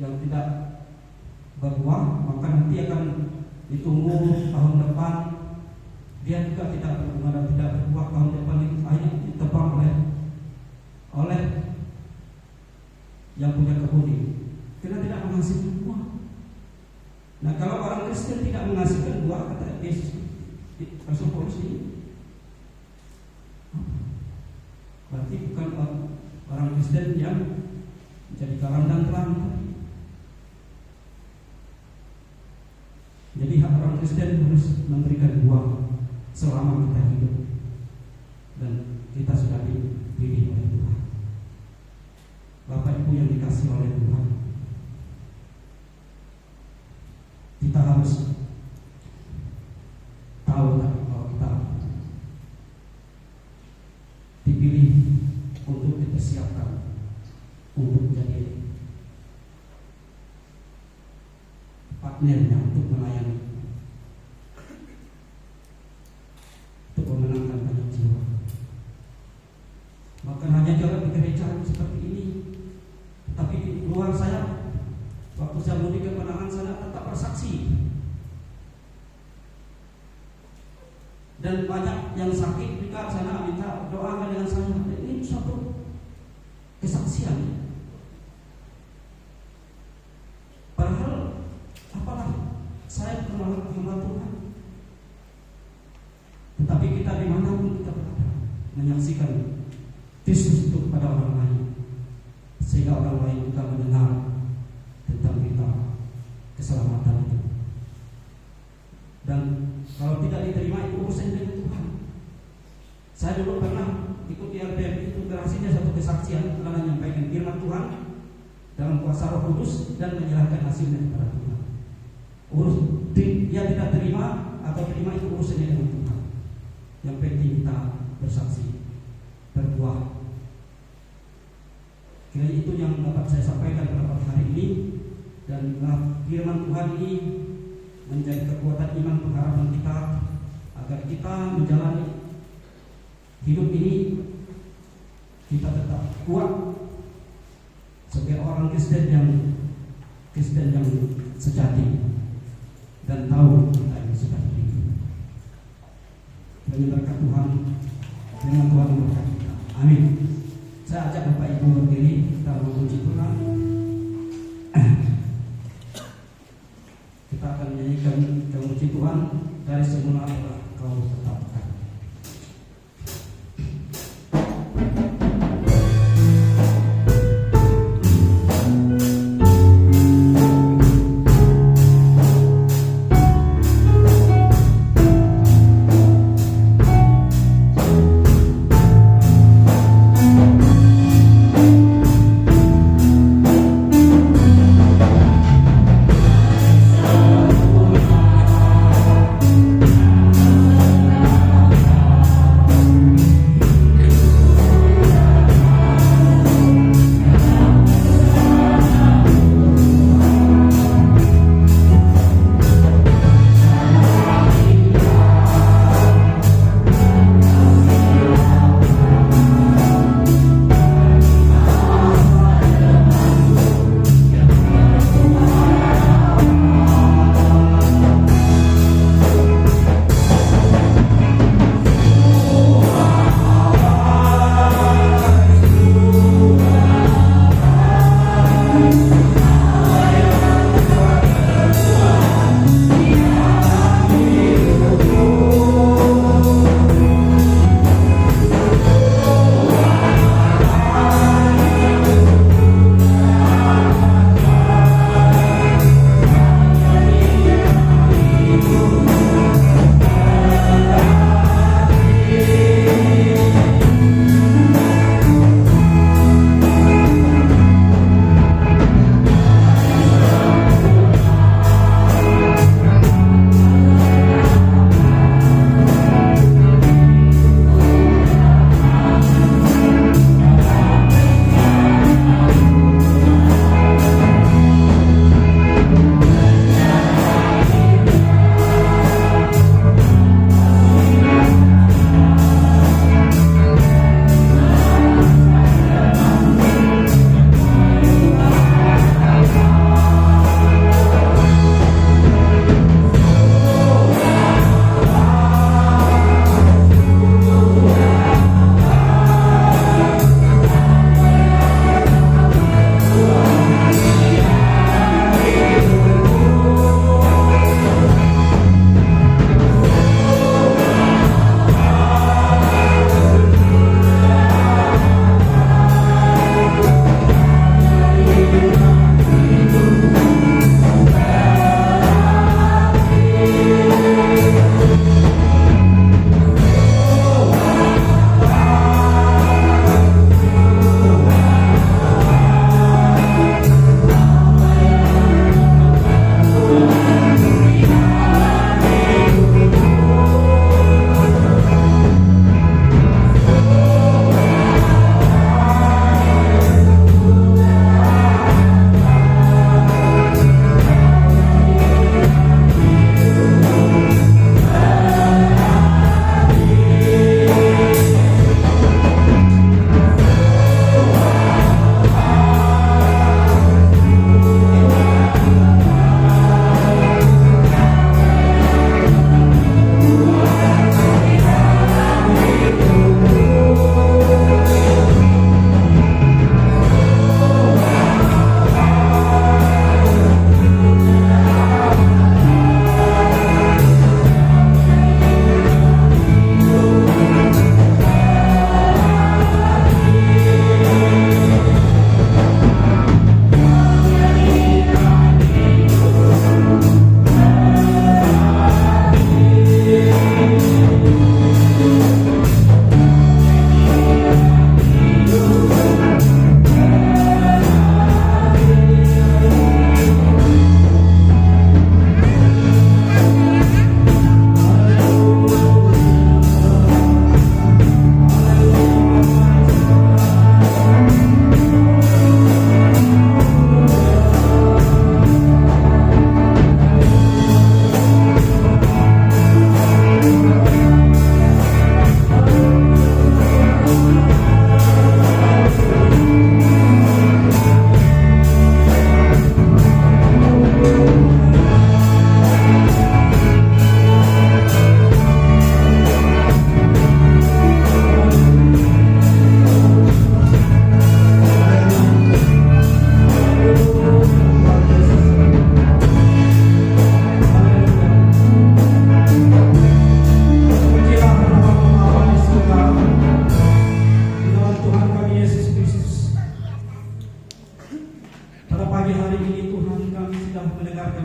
yang tidak berbuah, maka nanti akan ditunggu tahun depan, dia juga tidak berbunga dan tidak berbuah tahun depan, itu akhirnya ditebang oleh yang punya kebun ini. Kita tidak menghasilkan buah. Nah, kalau orang Kristen tidak menghasilkan buah, kata Yesus, Rasul Paulus ini, berarti bukan orang Kristen yang menjadi karang dan terang. Jadi hak orang Kristen harus memberikan buah selama kita hidup, dan kita sudah dipilih oleh Tuhan. Bapak Ibu yang dikasih oleh Tuhan, kita harus tahu bahwa partnernya untuk melayani, untuk memenangkan banyak jiwa. Bahkan hanya jalan di gereja seperti ini, tapi di luar saya, waktu saya mudik ke Penangan sana tetap bersaksi. Dan banyak yang sakit juga sana minta doakan dengan saya. Ini suatu kesaksian. Padahal apalah saya kenal hamba Tuhan. Tetapi kita dimanapun kita berada, menyaksikan Kristus itu kepada orang lain, sehingga orang lain juga mendengar tentang kita keselamatan itu. Dan kalau tidak diterima itu urusan dengan Tuhan. Saya dulu pernah ikut di LPM itu, berhasilnya satu kesaksian telah menyampaikan firman Tuhan dalam kuasa Roh Kudus dan menyerahkan hasilnya kepada Tuhan. Urus dia tidak terima atau terima itu urusannya dengan Tuhan. Yang penting kita bersaksi, berbuah. Kira itu yang dapat saya sampaikan pada hari ini, dan firman Tuhan ini menjadi kekuatan iman pengharapan kita agar kita menjalani hidup ini kita tetap kuat sebagai orang Kristen yang sejati dan tahu kita ini sudah hidup. Dengan berkat Tuhan, dengan Tuhan memberkati kita. Amin. Saya ajak Bapak Ibu berdiri, kita memuji Tuhan. Kita akan menyanyikan memuji Tuhan dari semula telah Kau tetapkan. Kau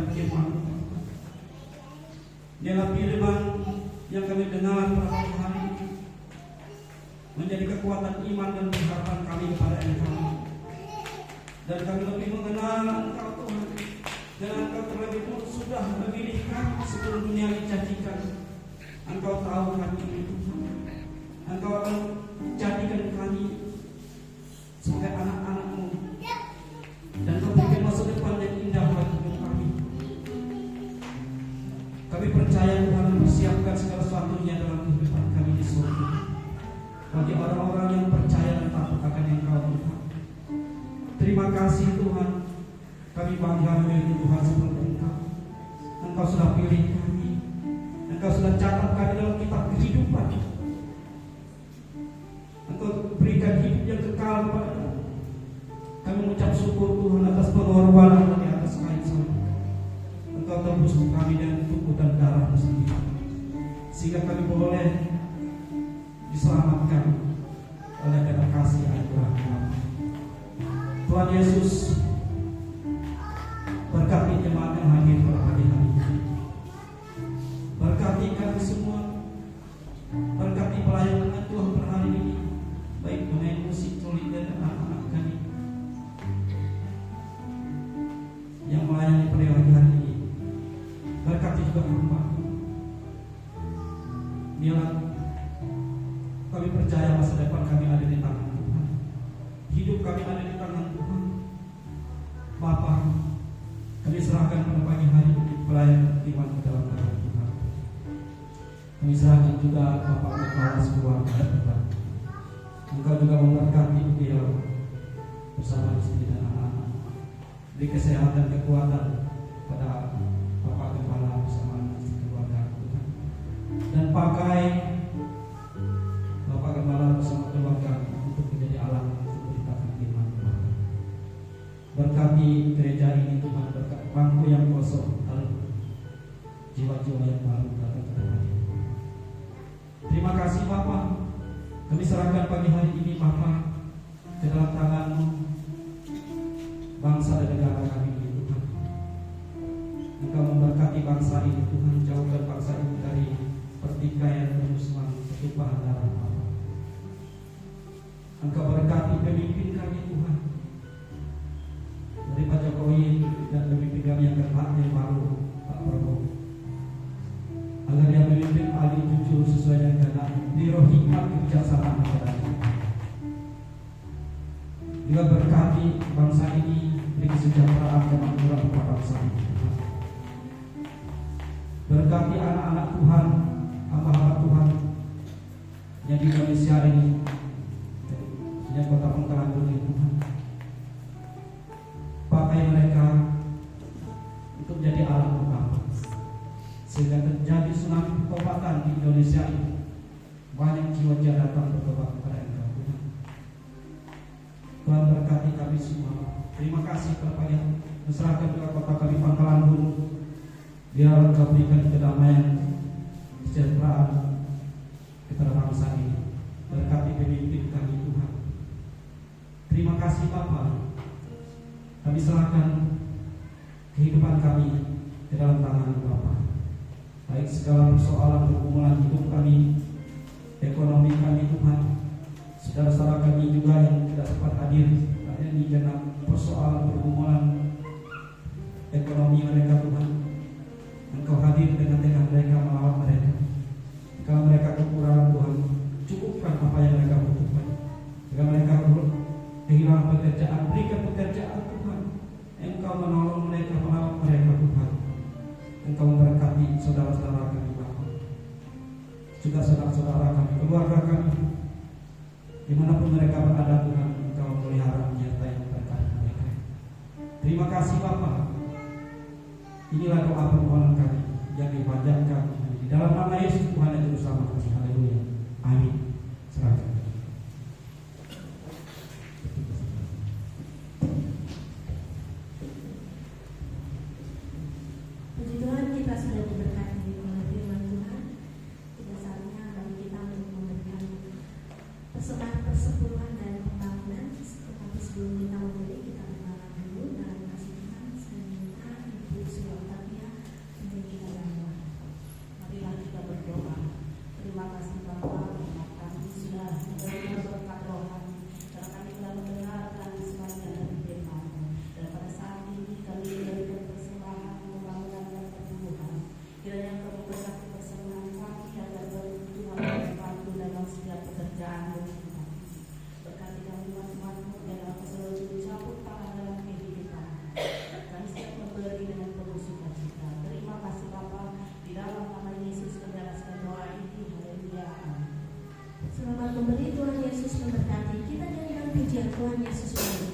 akan firman. Inilah firman yang kami dengar pada pagi hari ini, menjadi kekuatan iman dan pengharapan kami kepada Engkau. Dan kami lebih mengenal Engkau Tuhan, dan Engkau terlebih dahulu sudah memilih kami sebelum dunia dijanjikan. Engkau tahu kami ini Tuhan. Engkau akan jadikan kami sebagai anak-anak-Mu, dan Kau berikan masa depan yang indah bagi hidup kami. Kami percaya Tuhan mempersiapkan segala sesuatunya dalam kehidupan kami di surga. Bagi orang-orang yang percaya dan takut akan Engkau Tuhan. Terima kasih Tuhan. Kami bangga memiliki Tuhan seperti Engkau. Engkau sudah pilih kami. Engkau sudah catat kami dalam kitab kehidupan. Engkau berikan hidup yang kekal kepada kami. Kami mengucap syukur Tuhan atas pengorbanan di atas kayu salib. Engkau tebus kami dengan tubuh dan darah sendiri, sehingga kami boleh diselamatkan oleh karena kasih anugerah Tuhan. Tuhan Yesus, berkati jemaat yang hadir pada pagi hari ini. Berkati kami semua. Berkati pelayanan Tuhan pada hari ini, baik pemain musik, tulis dan anak-anak kami yang melayani pada hari ini. Berkati juga hamba. Biarlah kami percaya masa depan kami ada di tangan Tuhan. Hidup kami ada di tangan Tuhan. Bapa, kami serahkan pada pagi hari ini pelayanan iman ke dalam tangan Tuhan. Kami serahkan juga Bapak kepala keluarga Tuhan. Engkau juga memberkati beliau bersama istri dan anak-anak. Beri kesehatan, kekuatan pada Bapak kepala bersama istri keluarga Tuhan. Dan pakai Bapak kepala bersama keluarga untuk menjadi alat untuk memberitakan firman Tuhan. Berkati gereja ini Tuhan, berkat bangku yang kosong, jiwa-jiwa yang baru datang ke depan. Terima kasih Bapak. Kami serahkan pagi hari ini Bapak ke dalam tangan-Mu bangsa dan negara kami ini Tuhan. Engkau memberkati bangsa ini Tuhan, jauhkan bangsa ini dari pertikaian, permusuhan, pertumpahan darah Bapa. Engkau berkati pemimpin kami Tuhan, dari Pak Jokowi dan pemimpin kami yang baru Pak Prabowo, agar dia memimpin adil, jujur, sesuai dengan kehendak, biro hikmat, kebijaksanaan kepada kita. Juga berkati bangsa ini, beri kesejahteraan dan makmur kepada bangsa ini. Berkati anak-anak Tuhan, hamba-hamba Tuhan yang di Indonesia ini, yang kota Pangkalan Bumi Tuhan. Pakai mereka untuk jadi alat Bapa, sehingga terjadi tsunami pertobatan di Indonesia ini. Banyak jiwa-jiwa datang bertobat kepada Engkau Tuhan. Tuhan berkati kami semua. Terima kasih kepada pagi hari. Serahkan juga kota kami Pangkalan Bumi. Biarlah Engkau berikan kedamaian, kesejahteraan kepada bangsa ini. Berkati pemimpin kami Tuhan. Terima kasih Bapa. Kami serahkan kehidupan kami ke dalam tangan Bapa. Baik segala persoalan pergumulan hidup kami, ekonomi kami Tuhan, saudara-saudara kami juga yang tidak sempat hadir di dalam persoalan pergumulan ekonomi mereka Tuhan. Engkau hadir dengan tengah mereka, melawat mereka. Kalau mereka kekurangan Tuhan, cukupkan apa yang mereka butuhkan. Jika mereka kehilangan pekerjaan, berikan pekerjaan Tuhan. Engkau menolong mereka, melawat mereka Tuhan. Engkau memberkati saudara-saudara kami Bapa, juga saudara-saudara kami, keluarga kami, dimanapun mereka berada Tuhan. Engkau melihara, menyertai, memberkati mereka. Terima kasih Bapa. Inilah doa permohonan kami yang dipanjatkan di dalam nama Yesus Tuhan yang Juru Selamat kami. Haleluya. Amin. Serahkan. Puji Tuhan, kita sudah diberkati oleh firman Tuhan. Tidak saatnya bagi kita untuk memberikan persembahan persepuluhan dan pembangunan. Tetapi sebelum kita memulai, kita berdoa dulu dalam kasih Tuhan. Saya minta Ibu Suwata memberi, Tuhan Yesus memberkati. Kita nyanyikan pujian Tuhan Yesus baik.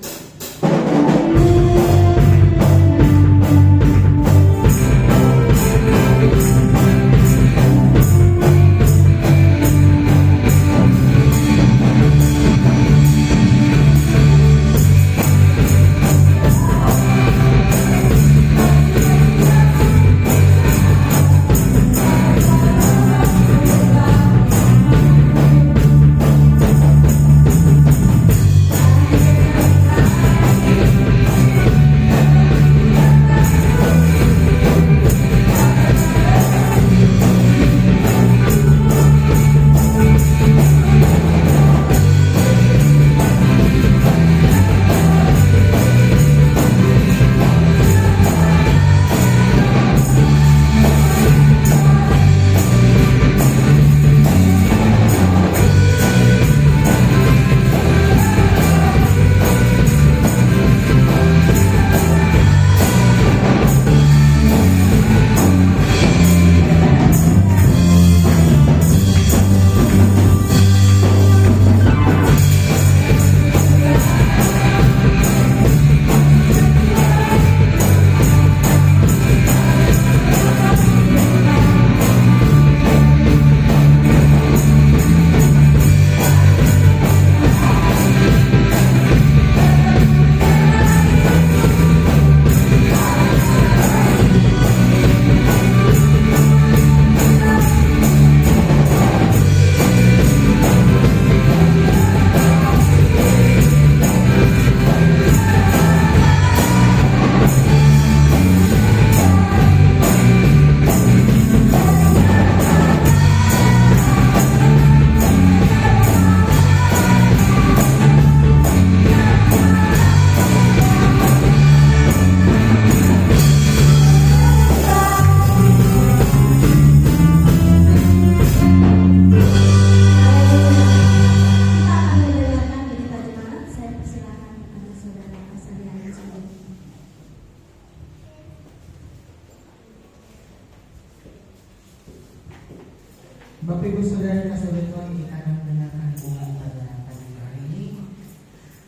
Bapak Ibu Saudara kasih Tuhan, kita akan mendengarkan doa pada pagi hari ini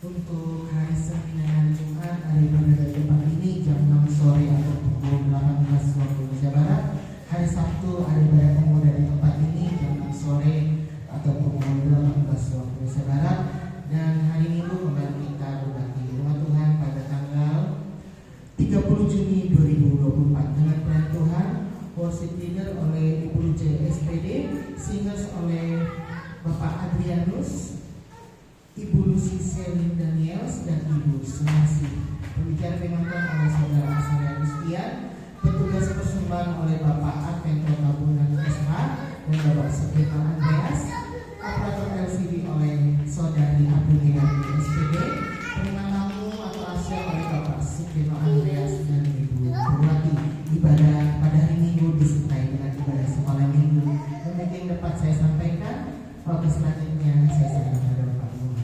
untuk hari Senin dan hari Jumat, hari ibadah dari pagi ini jam 6 sore atau pukul 18 waktu Indonesia Barat. Hari Sabtu hari ibadah pemuda di tempat ini jam 6 sore atau pukul 18 waktu Indonesia Barat. Dan hari Minggu kembali kita berbakti di rumah Tuhan pada tanggal 30 Juni 2024 dengan peran Tuhan. Worship leader oleh Ibu J SPD, singers oleh Bapak Adrianus, Ibu Lucy Selin Daniels, dan Ibu Sunasi. Pembicara penonton oleh Saudara Asari Agustian, petugas persembahan oleh Bapak Advento Tabungan SH dan Bapak Sukito Andreas, operator LCD oleh Saudari Abunia SPD, penerima tamu atau asia oleh Bapak Sukito Andreas dan Ibu Purwati. Ibadah pada hari Minggu disertai dengan ibadah sekolah minggu. Demikian dapat saya sampaikan. Waktu selanjutnya saya serahkan kepada Bapak Guru.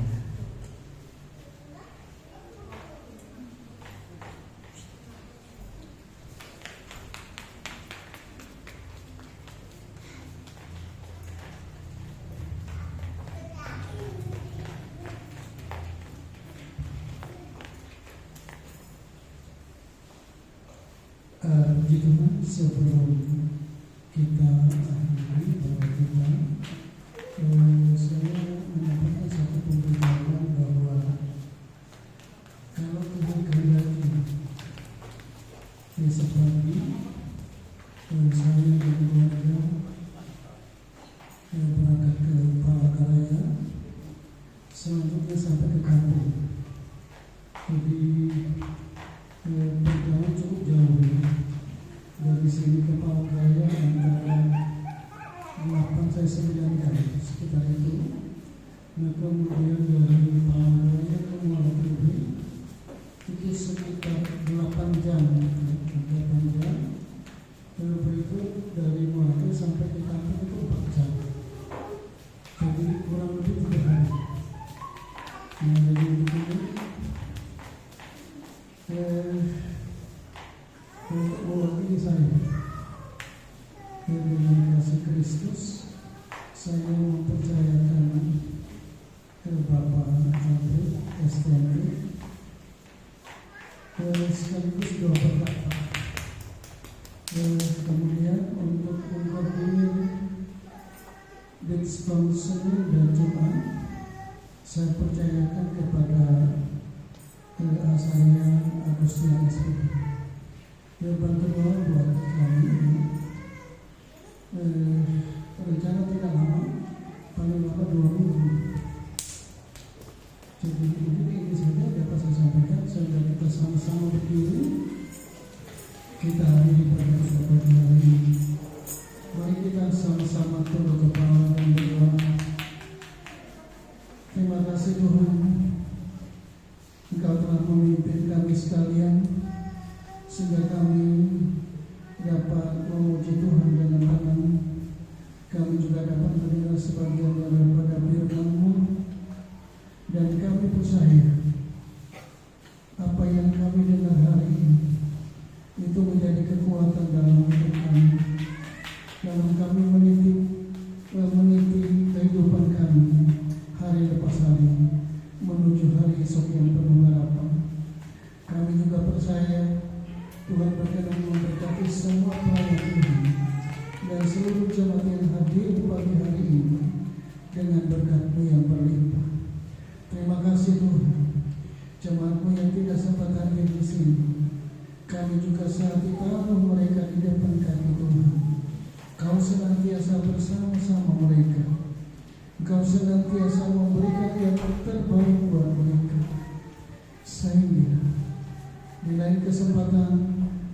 Puji Tuhan, sebelum kita akhiri bahwa kita saya mendapatkan satu pemberitahuan bahwa kalau Tuhan kehendaki besok pagi saya dan keluarga berangkat ke Palangkaraya, selanjutnya sampai ke kampung. Jadi perjalanan cukup jauh dari sini ke Palangkaraya, antara 8-9 kali sekitar itu. Nah kemudian dari Palangkaraya ke Muarajambi itu sekitar 8 jam. Berikut dari Muarajambi sampai ke kampung itu 4 jam. Jadi kurang lebih 3 hari. Nah jadi begini. Untuk mewakili saya dengan kasih Kristus, saya mempercayakan Kemudian untuk mengkoordinir diskon Senin dan Jumat, saya percayakan kepada saya Agustian SP. Dia bantu doa buat kami ini. Rencana tidak lama, paling lama 2 minggu. Jadi ini saja dapat saya sampaikan sehingga kita sama-sama berdiri. Kita hadiri pada kesempatan hari ini. Mari kita sama-sama tunduk kepala dan berdoa. Terima kasih Tuhan, Engkau telah memimpin kami sekalian sehingga kami dapat memuji Tuhan dengan tenang. Kami juga dapat mendengar sebagian daripada firman-Mu, dan kami percaya apa yang kami dengar hari ini itu menjadi kekuatan dalam hidup kami, dalam kami meniti kehidupan kami hari lepas hari menuju hari esok yang penuh harapan. Kami juga percaya Tuhan berkenan memberkati semua pelayan Tuhan dan seluruh jemaat yang hadir pagi hari ini dengan berkat-Mu yang berlimpah. Terima kasih Tuhan, jemaat-Mu yang tidak sempat hadir di sini. Kami juga saat ditaruh mereka di depan kami Tuhan. Kau senantiasa bersama-sama mereka. Kau senantiasa memberikan yang terbaik buat mereka, sehingga di lain kesempatan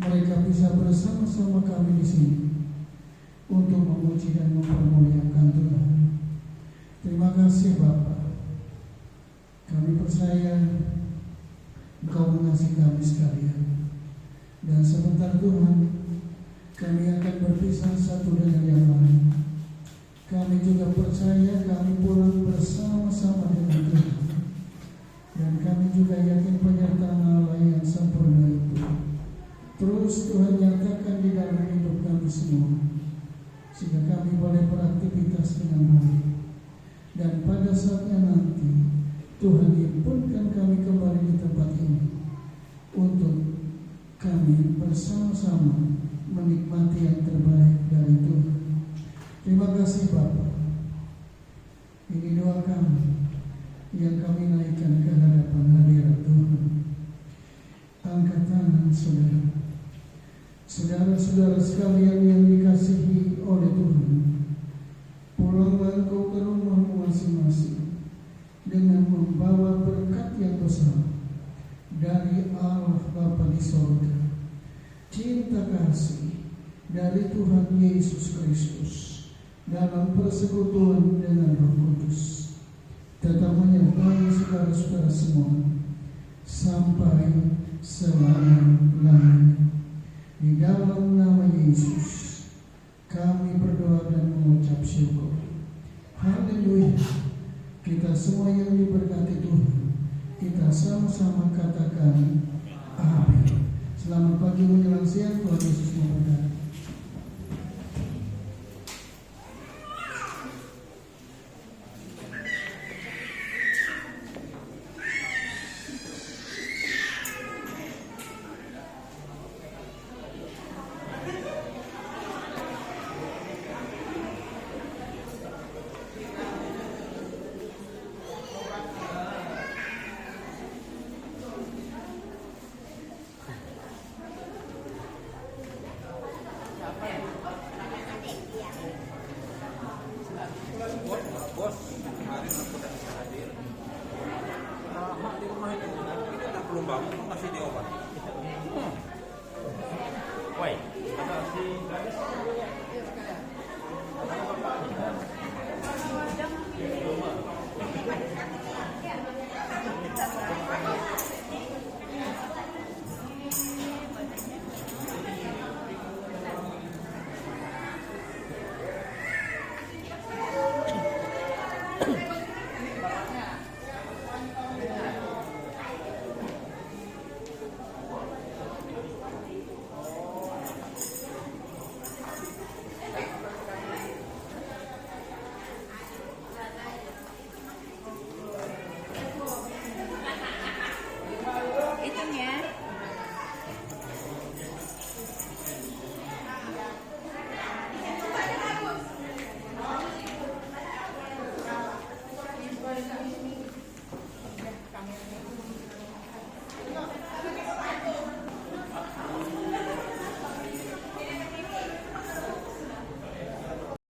mereka bisa bersama-sama kami di sini untuk memuji dan mempermuliakan Tuhan. Terima kasih Bapa. Kami percaya Engkau mengasihi kami sekalian. Dan sebentar Tuhan, kami akan berpisah satu dengan yang lain. Kami juga percaya kami pulang bersama-sama dengan Tuhan. Dan kami juga yakin penyertaan Allah yang sempurna itu terus Tuhan nyatakan di dalam hidup kami semua, sehingga kami boleh beraktivitas dengan baik. Dan pada saatnya nanti Tuhan himpunkan kami kembali di tempat ini untuk kami bersama-sama menikmati yang terbaik dari Tuhan. Terima kasih Bapa. Ini doa kami yang kami naikkan ke hadapan hadirat Tuhan. Angkat tangan saudara. Saudara-saudara sekalian yang dikasihi oleh Tuhan, pulanglah engkau ke rumahmu masing-masing dengan membawa berkat yang besar dari Allah Bapa di sorga, cinta kasih dari Tuhan Yesus Kristus dalam persekutuan dengan Roh Kudus tetap menyertai saudara-saudara semua sampai selama-lamanya. Di dalam nama Yesus kami berdoa dan mengucap syukur. Haleluya. Kita semua yang diberkati Tuhan, kita sama-sama katakan amin. Selamat pagi menjelang siang, Tuhan Yesus memberkati.